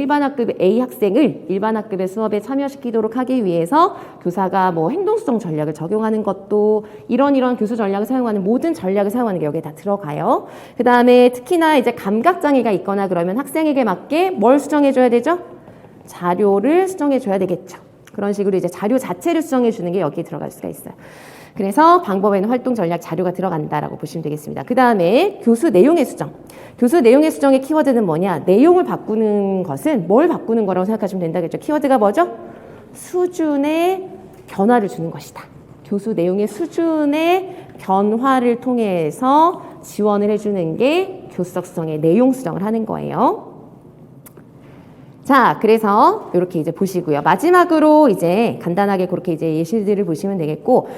일반 학급의 수업에 참여시키도록 하기 위해서 교사가 행동수정 전략을 적용하는 것도 이런 교수 전략을 사용하는 모든 전략을 사용하는 게 여기에 다 들어가요. 그 다음에 특히나 이제 감각장애가 있거나 그러면 학생에게 맞게 뭘 수정해줘야 되죠? 자료를 수정해줘야 되겠죠. 그런 식으로 이제 자료 자체를 수정해주는 게 여기에 들어갈 수가 있어요. 그래서 방법에는 활동 전략 자료가 들어간다라고 보시면 되겠습니다. 그 다음에 교수 내용의 수정의 키워드는 뭐냐? 내용을 바꾸는 것은 뭘 바꾸는 거라고 생각하시면 된다겠죠. 키워드가 뭐죠? 수준의 변화를 주는 것이다. 교수 내용의 수준의 변화를 통해서 지원을 해주는 게 교수적 수정의 내용 수정을 하는 거예요. 자, 그래서 이렇게 이제 보시고요. 마지막으로 이제 간단하게 그렇게 이제 예시들을 보시면 되겠고,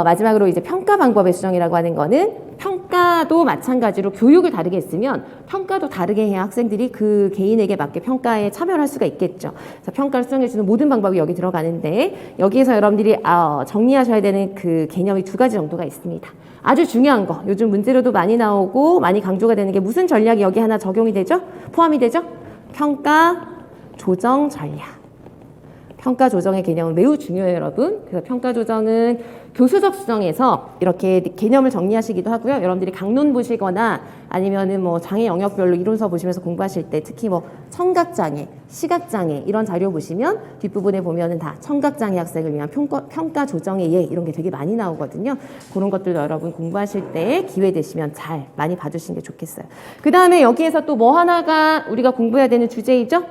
마지막으로 이제 평가 방법의 수정이라고 하는 거는 평가도 마찬가지로 교육을 다르게 했으면 평가도 다르게 해야 학생들이 그 개인에게 맞게 평가에 참여를 할 수가 있겠죠. 그래서 평가를 수정해주는 모든 방법이 여기 들어가는데 여기에서 여러분들이 정리하셔야 되는 그 개념이 2가지 정도가 있습니다. 아주 중요한 거, 요즘 문제로도 많이 나오고 많이 강조가 되는 게 무슨 전략이 여기 하나 적용이 되죠? 포함이 되죠? 평가 조정 전략. 평가 조정의 개념은 매우 중요해요, 여러분. 그래서 평가 조정은 교수적 수정에서 이렇게 개념을 정리하시기도 하고요. 여러분들이 강론 보시거나 아니면은 장애 영역별로 이론서 보시면서 공부하실 때 특히 청각장애, 시각장애 이런 자료 보시면 뒷부분에 보면은 다 청각장애 학생을 위한 평가 조정의 예 이런 게 되게 많이 나오거든요. 그런 것들도 여러분 공부하실 때 기회 되시면 잘 많이 봐주시는 게 좋겠어요. 그 다음에 여기에서 또 하나가 우리가 공부해야 되는 주제이죠?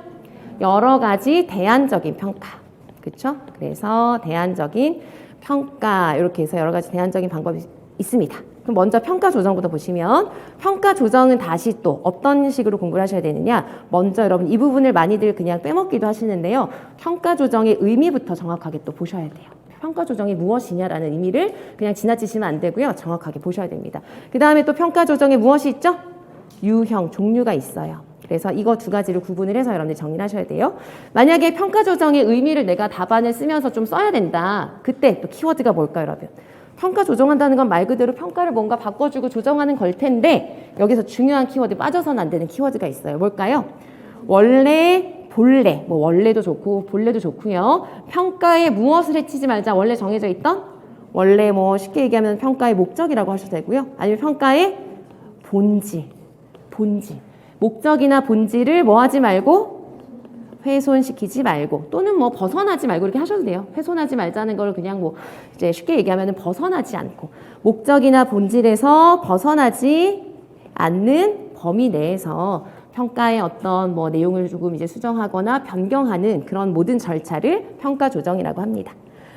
여러 가지 대안적인 평가. 그렇죠? 그래서 대안적인 평가 이렇게 해서 여러 가지 대안적인 방법이 있습니다. 그럼 먼저 평가 조정부터 보시면 평가 조정은 다시 또 어떤 식으로 공부를 하셔야 되느냐? 먼저 여러분 이 부분을 많이들 그냥 빼먹기도 하시는데요. 평가 조정의 의미부터 정확하게 또 보셔야 돼요. 평가 조정이 무엇이냐라는 의미를 그냥 지나치시면 안 되고요. 정확하게 보셔야 됩니다. 그 다음에 또 평가 조정에 무엇이 있죠? 유형, 종류가 있어요. 그래서 이거 2가지를 구분을 해서 여러분들이 정리를 하셔야 돼요. 만약에 평가 조정의 의미를 내가 답안을 쓰면서 좀 써야 된다. 그때 또 키워드가 뭘까요, 여러분? 평가 조정한다는 건 말 그대로 평가를 뭔가 바꿔주고 조정하는 걸 텐데 여기서 중요한 키워드, 빠져서는 안 되는 키워드가 있어요. 뭘까요? 원래, 본래, 뭐 원래도 좋고 본래도 좋고요. 평가에 무엇을 해치지 말자. 원래 정해져 있던 원래 뭐 쉽게 얘기하면 평가의 목적이라고 하셔도 되고요. 아니면 평가의 본질. 목적이나 본질을 뭐 하지 말고 훼손시키지 말고 또는 뭐 벗어나지 말고 이렇게 하셔도 돼요. 훼손하지 말자는 걸 그냥 뭐 이제 쉽게 얘기하면 벗어나지 않고 목적이나 본질에서 벗어나지 않는 범위 내에서 평가의 어떤 뭐 내용을 조금 이제 수정하거나 변경하는 그런 모든 절차를 평가 조정이라고 합니다.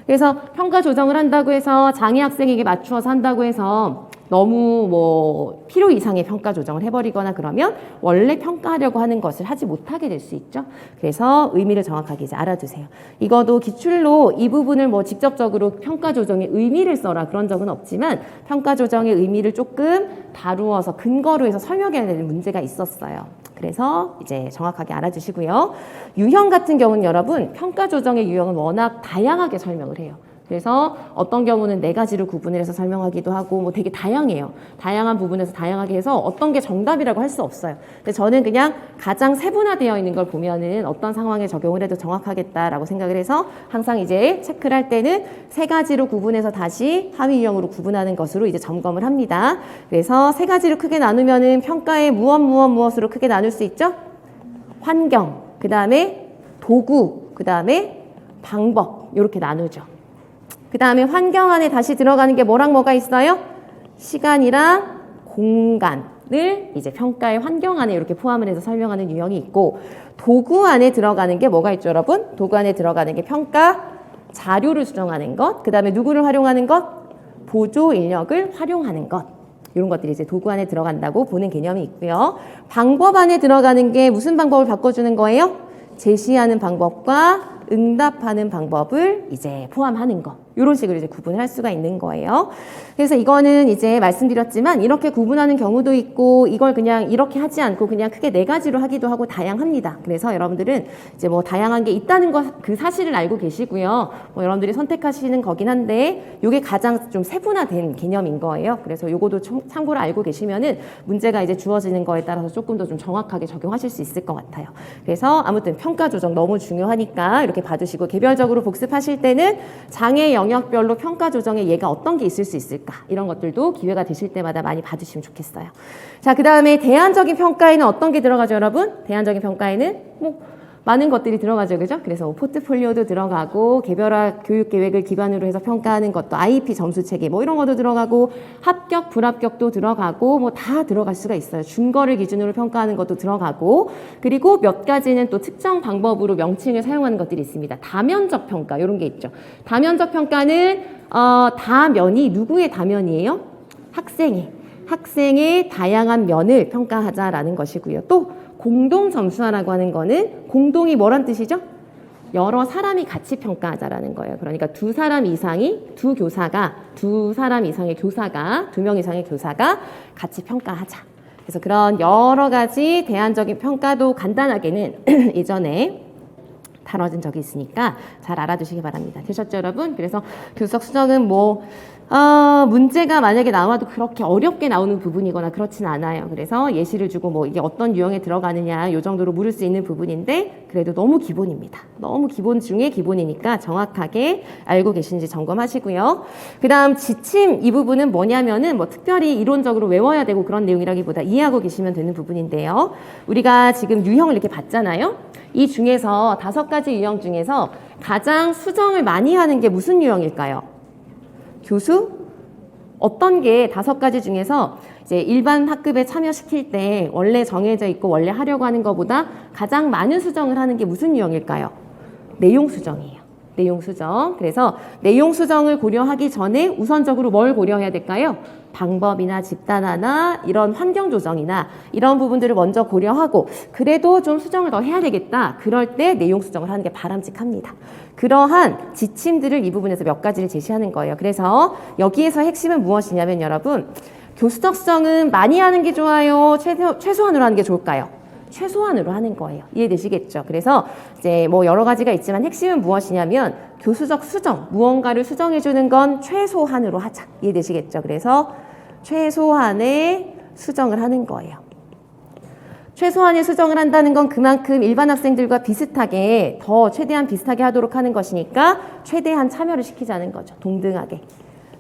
그래서 평가 조정을 한다고 해서 장애 학생에게 맞추어서 한다고 해서 너무 뭐 필요 이상의 평가 조정을 해버리거나 그러면 원래 평가하려고 하는 것을 하지 못하게 될 수 있죠. 그래서 의미를 정확하게 이제 알아두세요. 이거도 기출로 이 부분을 뭐 직접적으로 평가 조정의 의미를 써라 그런 적은 없지만 평가 조정의 의미를 조금 다루어서 근거로 해서 설명해야 되는 문제가 있었어요. 그래서 이제 정확하게 알아주시고요. 유형 같은 경우는 여러분 평가 조정의 유형은 워낙 다양하게 설명을 해요. 그래서 어떤 경우는 네 가지로 구분을 해서 설명하기도 하고 뭐 되게 다양해요. 다양한 부분에서 다양하게 해서 어떤 게 정답이라고 할 수 없어요. 근데 저는 그냥 가장 세분화되어 있는 걸 보면은 어떤 상황에 적용을 해도 정확하겠다라고 생각을 해서 항상 이제 체크를 할 때는 세 가지로 구분해서 다시 하위 유형으로 구분하는 것으로 이제 점검을 합니다. 그래서 세 가지로 크게 나누면은 평가의 무엇으로 크게 나눌 수 있죠? 환경, 그 다음에 도구, 그 다음에 방법 이렇게 나누죠. 그 다음에 환경 안에 다시 들어가는 게 뭐랑 뭐가 있어요? 시간이랑 공간을 이제 평가의 환경 안에 이렇게 포함을 해서 설명하는 유형이 있고 도구 안에 들어가는 게 뭐가 있죠, 여러분? 도구 안에 들어가는 게 평가 자료를 수정하는 것, 그 다음에 누구를 활용하는 것? 보조 인력을 활용하는 것. 이런 것들이 이제 도구 안에 들어간다고 보는 개념이 있고요. 방법 안에 들어가는 게 무슨 방법을 바꿔주는 거예요? 제시하는 방법과 응답하는 방법을 이제 포함하는 거. 이런 식으로 이제 구분을 할 수가 있는 거예요. 그래서 이거는 이제 말씀드렸지만 이렇게 구분하는 경우도 있고 이걸 그냥 이렇게 하지 않고 그냥 크게 네 가지로 하기도 하고 다양합니다. 그래서 여러분들은 이제 뭐 다양한 게 있다는 거 그 사실을 알고 계시고요. 뭐 여러분들이 선택하시는 거긴 한데 이게 가장 좀 세분화된 개념인 거예요. 그래서 요거도 참고로 알고 계시면은 문제가 이제 주어지는 거에 따라서 조금 더 좀 정확하게 적용하실 수 있을 것 같아요. 그래서 아무튼 평가 조정 너무 중요하니까 이렇게 봐두시고 개별적으로 복습하실 때는 장애 영역별로 평가 조정에 얘가 어떤 게 있을 수 있을까 이런 것들도 기회가 되실 때마다 많이 봐주시면 좋겠어요. 자, 그 다음에 대안적인 평가에는 어떤 게 들어가죠, 여러분? 대안적인 평가에는 뭐 많은 것들이 들어가죠, 그죠? 그래서 포트폴리오도 들어가고 개별화 교육 계획을 기반으로 해서 평가하는 것도 IEP 점수 체계 뭐 이런 것도 들어가고 합격, 불합격도 들어가고 뭐 다 들어갈 수가 있어요. 준거를 기준으로 평가하는 것도 들어가고 그리고 몇 가지는 또 특정 방법으로 명칭을 사용하는 것들이 있습니다. 다면적 평가 이런 게 있죠. 다면적 평가는 다면이 누구의 다면이에요? 학생의 다양한 면을 평가하자라는 것이고요. 또 공동 점수화라고 하는 거는 공동이 뭐란 뜻이죠? 여러 사람이 같이 평가하자라는 거예요. 그러니까 두 사람 이상의 교사가, 2명 이상의 교사가 같이 평가하자. 그래서 그런 여러 가지 대안적인 평가도 간단하게는 예전에 다뤄진 적이 있으니까 잘 알아두시기 바랍니다. 되셨죠, 여러분? 그래서 교수석 수정은 문제가 만약에 나와도 그렇게 어렵게 나오는 부분이거나 그렇진 않아요. 그래서 예시를 주고 뭐 이게 어떤 유형에 들어가느냐 이 정도로 물을 수 있는 부분인데 그래도 너무 기본입니다. 너무 기본 중에 기본이니까 정확하게 알고 계신지 점검하시고요. 그 다음 지침 이 부분은 뭐냐면은 뭐 특별히 이론적으로 외워야 되고 그런 내용이라기보다 이해하고 계시면 되는 부분인데요. 우리가 지금 유형을 이렇게 봤잖아요. 이 중에서 5가지 유형 중에서 가장 수정을 많이 하는 게 무슨 유형일까요? 교수? 어떤 게 5가지 중에서 이제 일반 학급에 참여시킬 때 원래 정해져 있고 원래 하려고 하는 것보다 가장 많은 수정을 하는 게 무슨 유형일까요? 내용 수정이에요. 내용 수정. 그래서 내용 수정을 고려하기 전에 우선적으로 뭘 고려해야 될까요? 방법이나 집단화나 이런 환경 조정이나 이런 부분들을 먼저 고려하고 그래도 좀 수정을 더 해야 되겠다. 그럴 때 내용 수정을 하는 게 바람직합니다. 그러한 지침들을 이 부분에서 몇 가지를 제시하는 거예요. 그래서 여기에서 핵심은 무엇이냐면 여러분 교수적 수정은 많이 하는 게 좋아요? 최소한으로 하는 게 좋을까요? 최소한으로 하는 거예요. 이해되시겠죠? 그래서 이제 뭐 여러 가지가 있지만 핵심은 무엇이냐면 교수적 수정, 무언가를 수정해 주는 건 최소한으로 하자. 이해되시겠죠? 그래서 최소한의 수정을 하는 거예요. 최소한의 수정을 한다는 건 그만큼 일반 학생들과 비슷하게 더 최대한 비슷하게 하도록 하는 것이니까 최대한 참여를 시키자는 거죠. 동등하게.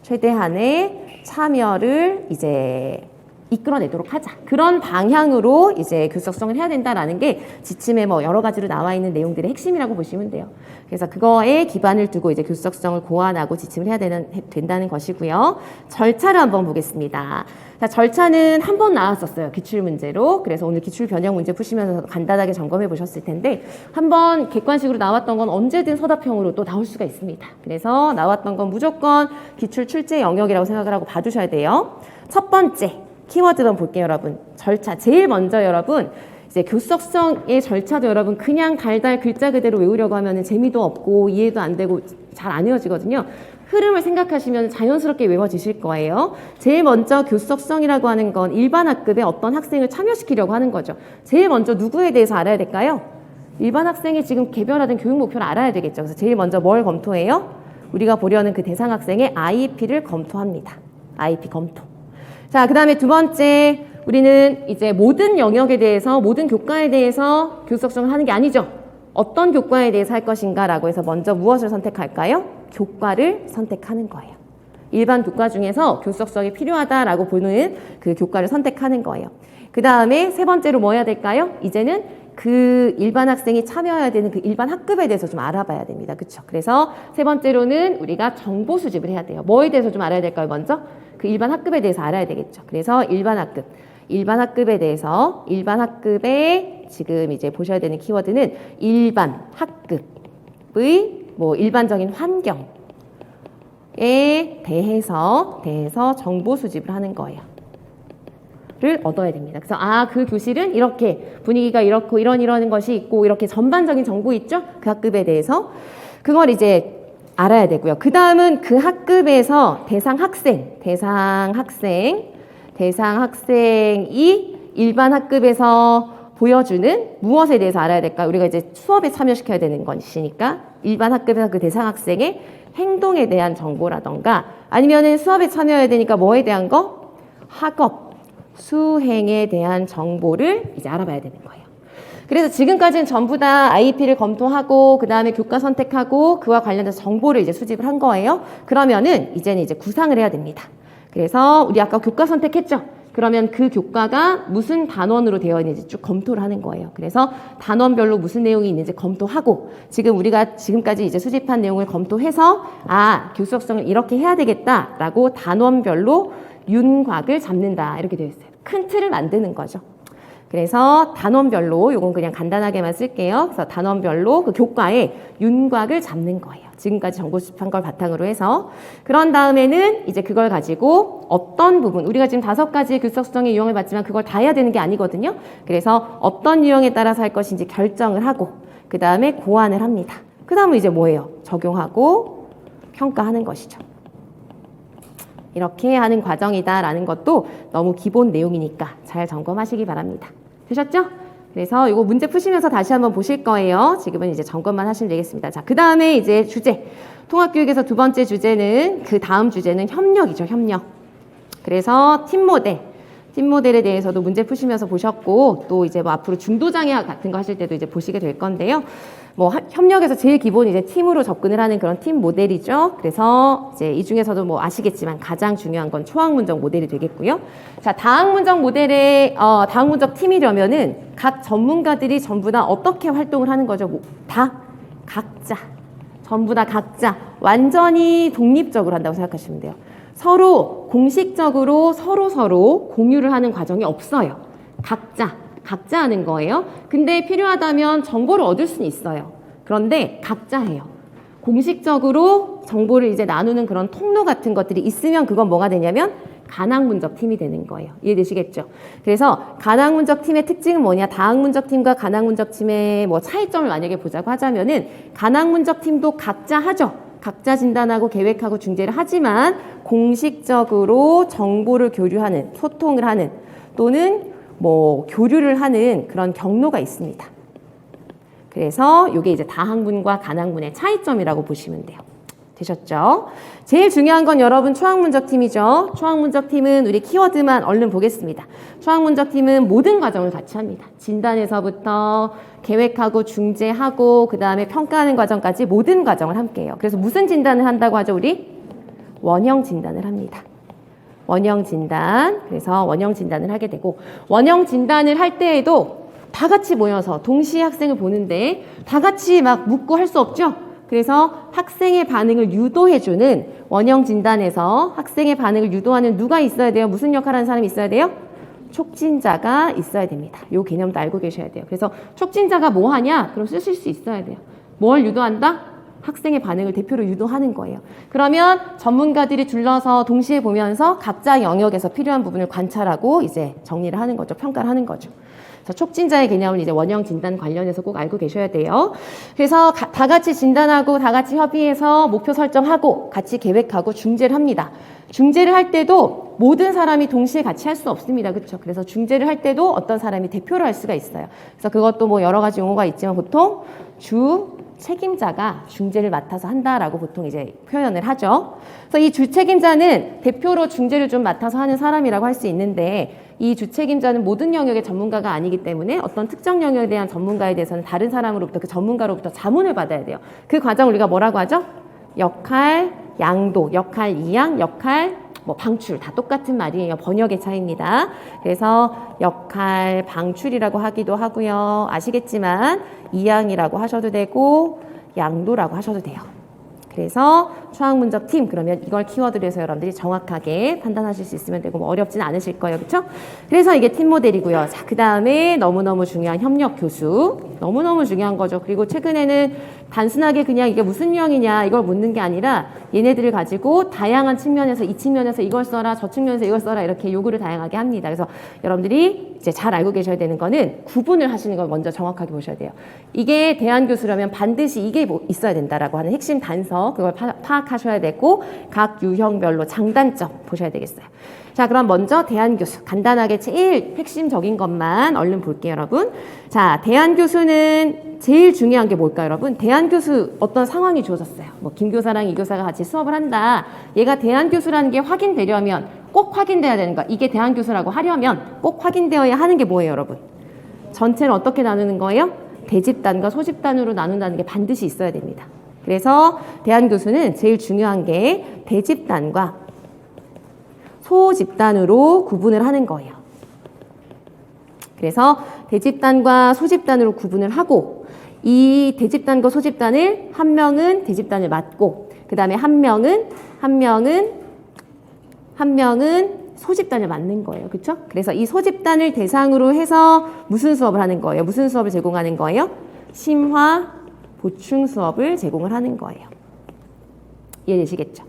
최대한의 참여를 이제 이끌어내도록 하자. 그런 방향으로 이제 교수적 수정을 해야 된다라는 게 지침에 뭐 여러 가지로 나와 있는 내용들의 핵심이라고 보시면 돼요. 그래서 그거에 기반을 두고 이제 교수적 수정을 고안하고 지침을 해야 된다는 것이고요. 절차를 한번 보겠습니다. 자, 절차는 한 번 나왔었어요. 기출문제로. 그래서 오늘 기출 변형 문제 푸시면서 간단하게 점검해 보셨을 텐데 한번 객관식으로 나왔던 건 언제든 서답형으로 또 나올 수가 있습니다. 그래서 나왔던 건 무조건 기출 출제 영역이라고 생각을 하고 봐두셔야 돼요. 첫 번째 키워드만 볼게요, 여러분. 절차. 제일 먼저 여러분, 이제 교수적 수정의 절차도 여러분 그냥 달달 글자 그대로 외우려고 하면 재미도 없고 이해도 안 되고 잘 안 외워지거든요. 흐름을 생각하시면 자연스럽게 외워지실 거예요. 제일 먼저 교수적 수정이라고 하는 건 일반 학급에 어떤 학생을 참여시키려고 하는 거죠. 제일 먼저 누구에 대해서 알아야 될까요? 일반 학생이 지금 개별화된 교육 목표를 알아야 되겠죠. 그래서 제일 먼저 뭘 검토해요? 우리가 보려는 그 대상 학생의 IEP를 검토합니다. IEP 검토. 자, 그 다음에 두 번째, 우리는 이제 모든 영역에 대해서, 모든 교과에 대해서 교수적 수정을 하는 게 아니죠. 어떤 교과에 대해서 할 것인가라고 해서 먼저 무엇을 선택할까요? 교과를 선택하는 거예요. 일반 교과 중에서 교수적 수정이 필요하다라고 보는 그 교과를 선택하는 거예요. 그 다음에 세 번째로 뭐 해야 될까요? 이제는 그 일반 학생이 참여해야 되는 그 일반 학급에 대해서 좀 알아봐야 됩니다. 그렇죠? 그래서 세 번째로는 우리가 정보 수집을 해야 돼요. 뭐에 대해서 좀 알아야 될까요? 먼저 그 일반 학급에 대해서 알아야 되겠죠. 그래서 일반 학급에 대해서 일반 학급에 지금 이제 보셔야 되는 키워드는 일반 학급의 뭐 일반적인 환경에 대해서 정보 수집을 하는 거예요. 를 얻어야 됩니다. 그래서 그 교실은 이렇게 분위기가 이렇고 이런 것이 있고 이렇게 전반적인 정보 있죠? 그 학급에 대해서 그걸 이제 알아야 되고요. 그 다음은 그 학급에서 대상 학생이 일반 학급에서 보여주는 무엇에 대해서 알아야 될까? 우리가 이제 수업에 참여시켜야 되는 것이니까 일반 학급에서 그 대상 학생의 행동에 대한 정보라던가 아니면은 수업에 참여해야 되니까 뭐에 대한 거? 학업, 수행에 대한 정보를 이제 알아봐야 되는 거예요. 그래서 지금까지는 전부 다 IEP를 검토하고 그 다음에 교과 선택하고 그와 관련해서 정보를 이제 수집을 한 거예요. 그러면은 이제는 이제 구상을 해야 됩니다. 그래서 우리 아까 교과 선택했죠? 그러면 그 교과가 무슨 단원으로 되어 있는지 쭉 검토를 하는 거예요. 그래서 단원별로 무슨 내용이 있는지 검토하고 지금 우리가 지금까지 이제 수집한 내용을 검토해서 교수적 수정을 이렇게 해야 되겠다라고 단원별로 윤곽을 잡는다 이렇게 되어 있어요. 큰 틀을 만드는 거죠. 그래서 단원별로 요건 그냥 간단하게만 쓸게요. 그래서 단원별로 그 교과에 윤곽을 잡는 거예요. 지금까지 정보 수집한 걸 바탕으로 해서 그런 다음에는 이제 그걸 가지고 어떤 부분 우리가 지금 5가지 교수적 수정의 유형을 봤지만 그걸 다 해야 되는 게 아니거든요. 그래서 어떤 유형에 따라서 할 것인지 결정을 하고 그 다음에 고안을 합니다. 그 다음은 이제 뭐예요? 적용하고 평가하는 것이죠. 이렇게 하는 과정이다라는 것도 너무 기본 내용이니까 잘 점검하시기 바랍니다. 되셨죠? 그래서 이거 문제 푸시면서 다시 한번 보실 거예요. 지금은 이제 점검만 하시면 되겠습니다. 자, 그 다음에 이제 주제. 통합교육에서 두 번째 주제는 그 다음 주제는 협력이죠. 협력. 그래서 팀 모델에 대해서도 문제 푸시면서 보셨고 또 이제 뭐 앞으로 중도장애 같은 거 하실 때도 이제 보시게 될 건데요. 뭐 협력에서 제일 기본 이제 팀으로 접근을 하는 그런 팀 모델이죠. 그래서 이제 이 중에서도 뭐 아시겠지만 가장 중요한 건 초학문적 모델이 되겠고요. 자, 다학문적 모델의 다학문적 팀이려면은 각 전문가들이 전부 다 어떻게 활동을 하는 거죠? 전부 다 각자 완전히 독립적으로 한다고 생각하시면 돼요. 서로 공식적으로 서로 공유를 하는 과정이 없어요. 각자 하는 거예요. 근데 필요하다면 정보를 얻을 수는 있어요. 그런데 각자 해요. 공식적으로 정보를 이제 나누는 그런 통로 같은 것들이 있으면 그건 뭐가 되냐면 간학문적 팀이 되는 거예요. 이해되시겠죠? 그래서 간학문적 팀의 특징은 뭐냐? 다학문적 팀과 간학문적 팀의 뭐 차이점을 만약에 보자고 하자면은 간학문적 팀도 각자 하죠. 각자 진단하고 계획하고 중재를 하지만 공식적으로 정보를 교류하는, 소통을 하는 또는 뭐 교류를 하는 그런 경로가 있습니다. 그래서 이게 이제 다항문과 간항문의 차이점이라고 보시면 돼요. 되셨죠? 제일 중요한 건 여러분 초항문적팀이죠. 초항문적팀은 우리 키워드만 얼른 보겠습니다. 초항문적팀은 모든 과정을 같이 합니다. 진단에서부터 계획하고 중재하고 그 다음에 평가하는 과정까지 모든 과정을 함께 해요. 그래서 무슨 진단을 한다고 하죠, 우리? 원형 진단을 합니다. 원형 진단. 그래서 원형 진단을 하게 되고, 원형 진단을 할 때에도 다 같이 모여서 동시에 학생을 보는데 다 같이 막 묻고 할 수 없죠? 그래서 학생의 반응을 유도해주는 원형 진단에서 학생의 반응을 유도하는 누가 있어야 돼요? 무슨 역할을 하는 사람이 있어야 돼요? 촉진자가 있어야 됩니다. 이 개념도 알고 계셔야 돼요. 그래서 촉진자가 뭐 하냐? 그럼 쓰실 수 있어야 돼요. 뭘 유도한다? 학생의 반응을 대표로 유도하는 거예요. 그러면 전문가들이 둘러서 동시에 보면서 각자 영역에서 필요한 부분을 관찰하고 이제 정리를 하는 거죠. 평가를 하는 거죠. 그래서 촉진자의 개념을 이제 원형 진단 관련해서 꼭 알고 계셔야 돼요. 그래서 다 같이 진단하고 다 같이 협의해서 목표 설정하고 같이 계획하고 중재를 합니다. 중재를 할 때도 모든 사람이 동시에 같이 할 수 없습니다. 그렇죠? 그래서 중재를 할 때도 어떤 사람이 대표로 할 수가 있어요. 그래서 그것도 뭐 여러 가지 용어가 있지만 보통 주 책임자가 중재를 맡아서 한다라고 보통 이제 표현을 하죠. 그래서 이 주 책임자는 대표로 중재를 좀 맡아서 하는 사람이라고 할 수 있는데 이 주 책임자는 모든 영역의 전문가가 아니기 때문에 어떤 특정 영역에 대한 전문가에 대해서는 다른 사람으로부터 그 전문가로부터 자문을 받아야 돼요. 그 과정을 우리가 뭐라고 하죠? 역할, 양도, 역할 이양, 역할 뭐 방출 다 똑같은 말이에요. 번역의 차이입니다. 그래서 역할 방출이라고 하기도 하고요. 아시겠지만 이양이라고 하셔도 되고 양도라고 하셔도 돼요. 그래서 초항문적 팀 그러면 이걸 키워드로 해서 여러분들이 정확하게 판단하실 수 있으면 되고 뭐 어렵진 않으실 거예요. 그렇죠? 그래서 이게 팀 모델이고요. 자, 그다음에 너무너무 중요한 협력 교수. 너무너무 중요한 거죠. 그리고 최근에는 단순하게 그냥 이게 무슨 유형이냐 이걸 묻는 게 아니라 얘네들을 가지고 다양한 측면에서 이 측면에서 이걸 써라 저 측면에서 이걸 써라 이렇게 요구를 다양하게 합니다. 그래서 여러분들이 이제 잘 알고 계셔야 되는 거는 구분을 하시는 걸 먼저 정확하게 보셔야 돼요. 이게 대안교수라면 반드시 이게 뭐 있어야 된다라고 하는 핵심 단서 그걸 파악하셔야 되고 각 유형별로 장단점 보셔야 되겠어요. 자, 그럼 먼저 대안교수 간단하게 제일 핵심적인 것만 얼른 볼게요, 여러분. 자, 대안교수는 제일 중요한 게 뭘까요, 여러분? 대안교수 어떤 상황이 주어졌어요. 뭐 김교사랑 이교사가 같이 수업을 한다. 얘가 대안교수라는 게 확인되려면 꼭 확인돼야 되는 거야. 이게 대안교수라고 하려면 꼭 확인되어야 하는 게 뭐예요, 여러분? 전체를 어떻게 나누는 거예요? 대집단과 소집단으로 나눈다는 게 반드시 있어야 됩니다. 그래서 대안교수는 제일 중요한 게 대집단과 소집단으로 구분을 하는 거예요. 그래서 대집단과 소집단으로 구분을 하고 이 대집단과 소집단을 한 명은 대집단을 맡고 그 다음에 한 명은 소집단을 맡는 거예요. 그렇죠? 그래서 이 소집단을 대상으로 해서 무슨 수업을 하는 거예요? 무슨 수업을 제공하는 거예요? 심화 보충 수업을 제공을 하는 거예요. 이해되시겠죠?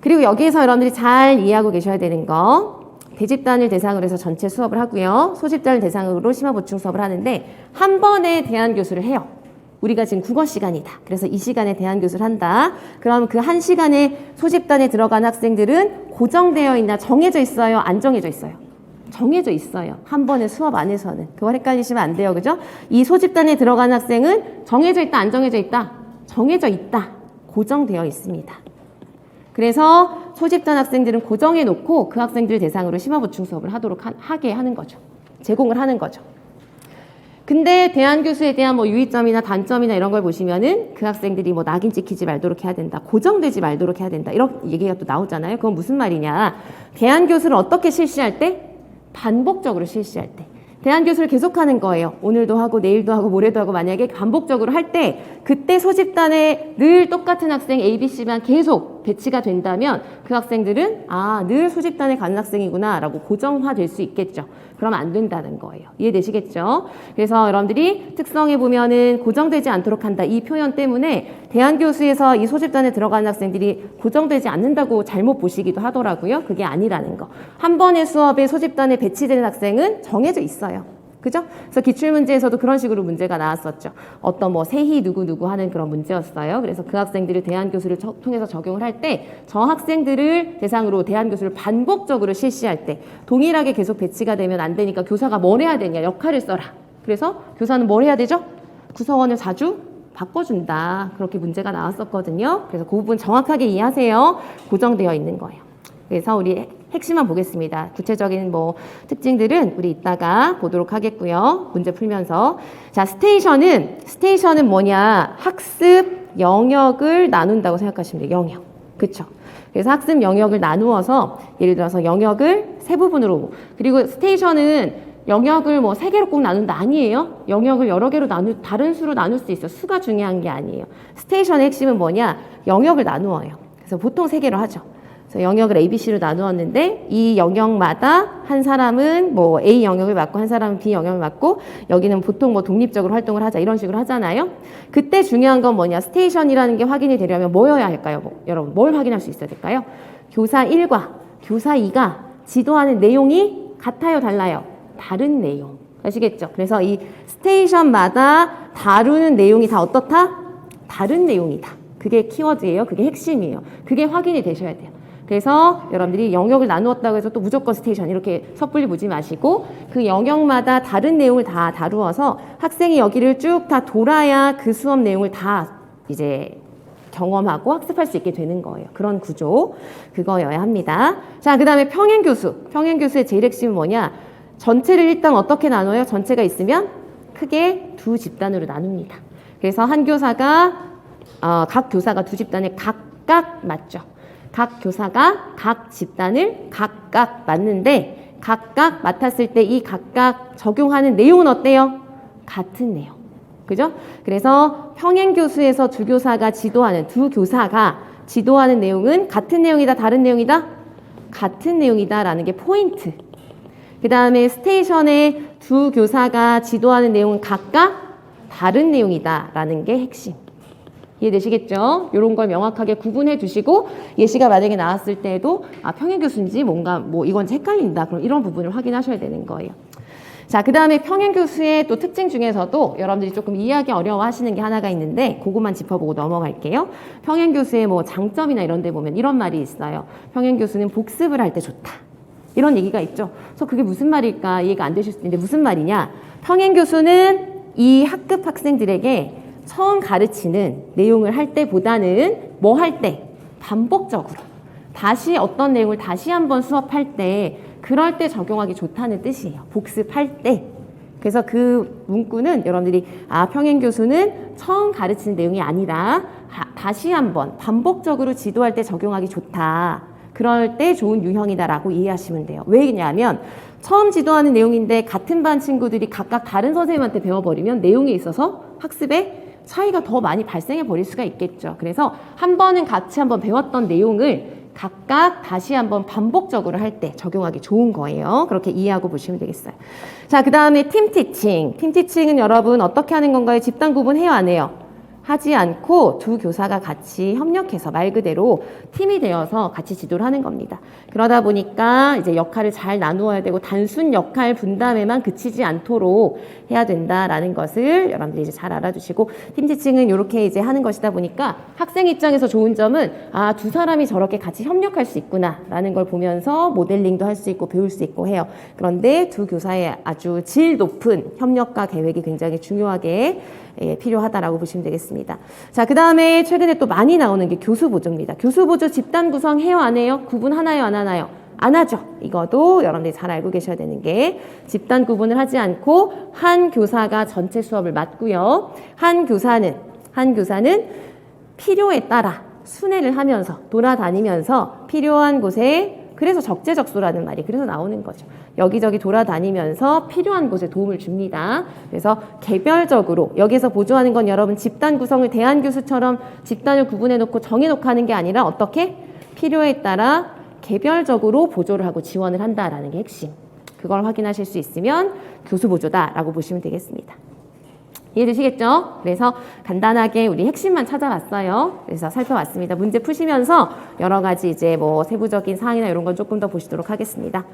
그리고 여기에서 여러분들이 잘 이해하고 계셔야 되는 거 대집단을 대상으로 해서 전체 수업을 하고요. 소집단을 대상으로 심화 보충 수업을 하는데 한 번에 대안교수를 해요. 우리가 지금 국어 시간이다. 그래서 이 시간에 대안교수를 한다. 그럼 그 한 시간에 소집단에 들어간 학생들은 고정되어 있나 정해져 있어요? 안 정해져 있어요? 정해져 있어요. 한 번의 수업 안에서는. 그걸 헷갈리시면 안 돼요. 그죠? 이 소집단에 들어간 학생은 정해져 있다, 안 정해져 있다? 정해져 있다. 고정되어 있습니다. 그래서 소집단 학생들은 고정해 놓고 그 학생들 대상으로 심화 보충 수업을 하게 하는 거죠. 제공을 하는 거죠. 근데 대안교수에 대한 뭐 유의점이나 단점이나 이런 걸 보시면은 그 학생들이 뭐 낙인 찍히지 말도록 해야 된다. 고정되지 말도록 해야 된다. 이런 얘기가 또 나오잖아요. 그건 무슨 말이냐. 대안교수를 어떻게 실시할 때? 반복적으로 실시할 때. 대안교수를 계속하는 거예요. 오늘도 하고 내일도 하고 모레도 하고 만약에 반복적으로 할 때 그때 소집단에 늘 똑같은 학생 ABC만 계속 배치가 된다면 그 학생들은 늘 소집단에 가는 학생이구나 라고 고정화될 수 있겠죠. 그러면 안 된다는 거예요. 이해되시겠죠? 그래서 여러분들이 특성에 보면은 고정되지 않도록 한다. 이 표현 때문에 대안교수에서 이 소집단에 들어가는 학생들이 고정되지 않는다고 잘못 보시기도 하더라고요. 그게 아니라는 거. 한 번의 수업에 소집단에 배치되는 학생은 정해져 있어요. 그죠? 그래서 기출문제에서도 그런 식으로 문제가 나왔었죠. 어떤 뭐 세희 누구누구 하는 그런 문제였어요. 그래서 그 학생들을 대안교수를 통해서 적용을 할 때 저 학생들을 대상으로 대안교수를 반복적으로 실시할 때 동일하게 계속 배치가 되면 안 되니까 교사가 뭘 해야 되냐? 역할을 써라. 그래서 교사는 뭘 해야 되죠? 구성원을 자주 바꿔준다. 그렇게 문제가 나왔었거든요. 그래서 그 부분 정확하게 이해하세요. 고정되어 있는 거예요. 그래서 우리 핵심만 보겠습니다. 구체적인 뭐 특징들은 우리 이따가 보도록 하겠고요. 문제 풀면서. 자, 스테이션은 뭐냐? 학습 영역을 나눈다고 생각하시면 돼요. 영역. 그쵸? 그래서 학습 영역을 나누어서 예를 들어서 영역을 세 부분으로 그리고 스테이션은 영역을 뭐 세 개로 꼭 나눈다 아니에요. 영역을 여러 개로 다른 수로 나눌 수 있어. 수가 중요한 게 아니에요. 스테이션의 핵심은 뭐냐? 영역을 나누어요. 그래서 보통 세 개로 하죠. 그래서 영역을 A, B, C로 나누었는데 이 영역마다 한 사람은 뭐 A 영역을 맡고 한 사람은 B 영역을 맡고 여기는 보통 뭐 독립적으로 활동을 하자 이런 식으로 하잖아요. 그때 중요한 건 뭐냐? 스테이션이라는 게 확인이 되려면 뭐여야 할까요? 여러분 뭘 확인할 수 있어야 될까요? 교사 1과 교사 2가 지도하는 내용이 같아요, 달라요? 다른 내용. 아시겠죠? 그래서 이 스테이션마다 다루는 내용이 다 어떻다? 다른 내용이다. 그게 키워드예요. 그게 핵심이에요. 그게 확인이 되셔야 돼요. 그래서 여러분들이 영역을 나누었다고 해서 또 무조건 스테이션 이렇게 섣불리 보지 마시고 그 영역마다 다른 내용을 다 다루어서 학생이 여기를 쭉 다 돌아야 그 수업 내용을 다 이제 경험하고 학습할 수 있게 되는 거예요. 그런 구조 그거여야 합니다. 자, 그 다음에 평행교수. 평행교수의 제일 핵심은 뭐냐? 전체를 일단 어떻게 나눠요? 전체가 있으면 크게 두 집단으로 나눕니다. 그래서 한 교사가 각 교사가 두 집단을 각각 맡죠. 각 교사가 각 집단을 각각 맡는데 각각 맡았을 때 이 각각 적용하는 내용은 어때요? 같은 내용. 그죠? 그래서 평행교수에서 두 교사가 지도하는 내용은 같은 내용이다, 다른 내용이다? 같은 내용이다라는 게 포인트. 그 다음에 스테이션의 두 교사가 지도하는 내용은 각각 다른 내용이다라는 게 핵심. 이해되시겠죠? 이런 걸 명확하게 구분해 두시고 예시가 만약에 나왔을 때에도 평행교수인지 뭔가 뭐 이건 헷갈린다. 그럼 이런 부분을 확인하셔야 되는 거예요. 자, 그 다음에 평행교수의 또 특징 중에서도 여러분들이 조금 이해하기 어려워하시는 게 하나가 있는데 그것만 짚어보고 넘어갈게요. 평행교수의 뭐 장점이나 이런 데 보면 이런 말이 있어요. 평행교수는 복습을 할 때 좋다. 이런 얘기가 있죠. 그래서 그게 무슨 말일까 이해가 안 되실 수 있는데 무슨 말이냐. 평행교수는 이 학급 학생들에게 처음 가르치는 내용을 할 때보다는 뭐 할 때? 반복적으로. 다시 어떤 내용을 다시 한번 수업할 때 그럴 때 적용하기 좋다는 뜻이에요. 복습할 때. 그래서 그 문구는 여러분들이 평행교수는 처음 가르치는 내용이 아니라 다시 한번 반복적으로 지도할 때 적용하기 좋다. 그럴 때 좋은 유형이다라고 이해하시면 돼요. 왜냐하면 처음 지도하는 내용인데 같은 반 친구들이 각각 다른 선생님한테 배워버리면 내용에 있어서 학습에 차이가 더 많이 발생해 버릴 수가 있겠죠. 그래서 한 번은 같이 한번 배웠던 내용을 각각 다시 한번 반복적으로 할 때 적용하기 좋은 거예요. 그렇게 이해하고 보시면 되겠어요. 자, 그 다음에 팀티칭. 팀티칭은 여러분 어떻게 하는 건가요? 집단 구분해요, 안 해요? 하지 않고 두 교사가 같이 협력해서 말 그대로 팀이 되어서 같이 지도를 하는 겁니다. 그러다 보니까 이제 역할을 잘 나누어야 되고 단순 역할 분담에만 그치지 않도록 해야 된다라는 것을 여러분들이 이제 잘 알아두시고 팀티칭은 이렇게 이제 하는 것이다 보니까 학생 입장에서 좋은 점은 두 사람이 저렇게 같이 협력할 수 있구나라는 걸 보면서 모델링도 할 수 있고 배울 수 있고 해요. 그런데 두 교사의 아주 질 높은 협력과 계획이 굉장히 중요하게 필요하다라고 보시면 되겠습니다. 자, 그 다음에 최근에 또 많이 나오는 게 교수보조입니다. 교수보조 집단 구성 해요, 안 해요? 구분하나요, 안 하나요? 안 하죠. 이것도 여러분들이 잘 알고 계셔야 되는 게 집단 구분을 하지 않고 한 교사가 전체 수업을 맡고요. 한 교사는 필요에 따라 순회를 하면서 돌아다니면서 필요한 곳에 그래서 적재적소라는 말이 그래서 나오는 거죠. 여기저기 돌아다니면서 필요한 곳에 도움을 줍니다. 그래서 개별적으로 여기서 보조하는 건 여러분 집단 구성을 대안교수처럼 집단을 구분해놓고 정해놓고 하는 게 아니라 어떻게? 필요에 따라 개별적으로 보조를 하고 지원을 한다라는 게 핵심. 그걸 확인하실 수 있으면 교수보조다라고 보시면 되겠습니다. 이해되시겠죠? 그래서 간단하게 우리 핵심만 찾아봤어요. 그래서 살펴봤습니다. 문제 푸시면서 여러 가지 이제 뭐 세부적인 사항이나 이런 건 조금 더 보시도록 하겠습니다.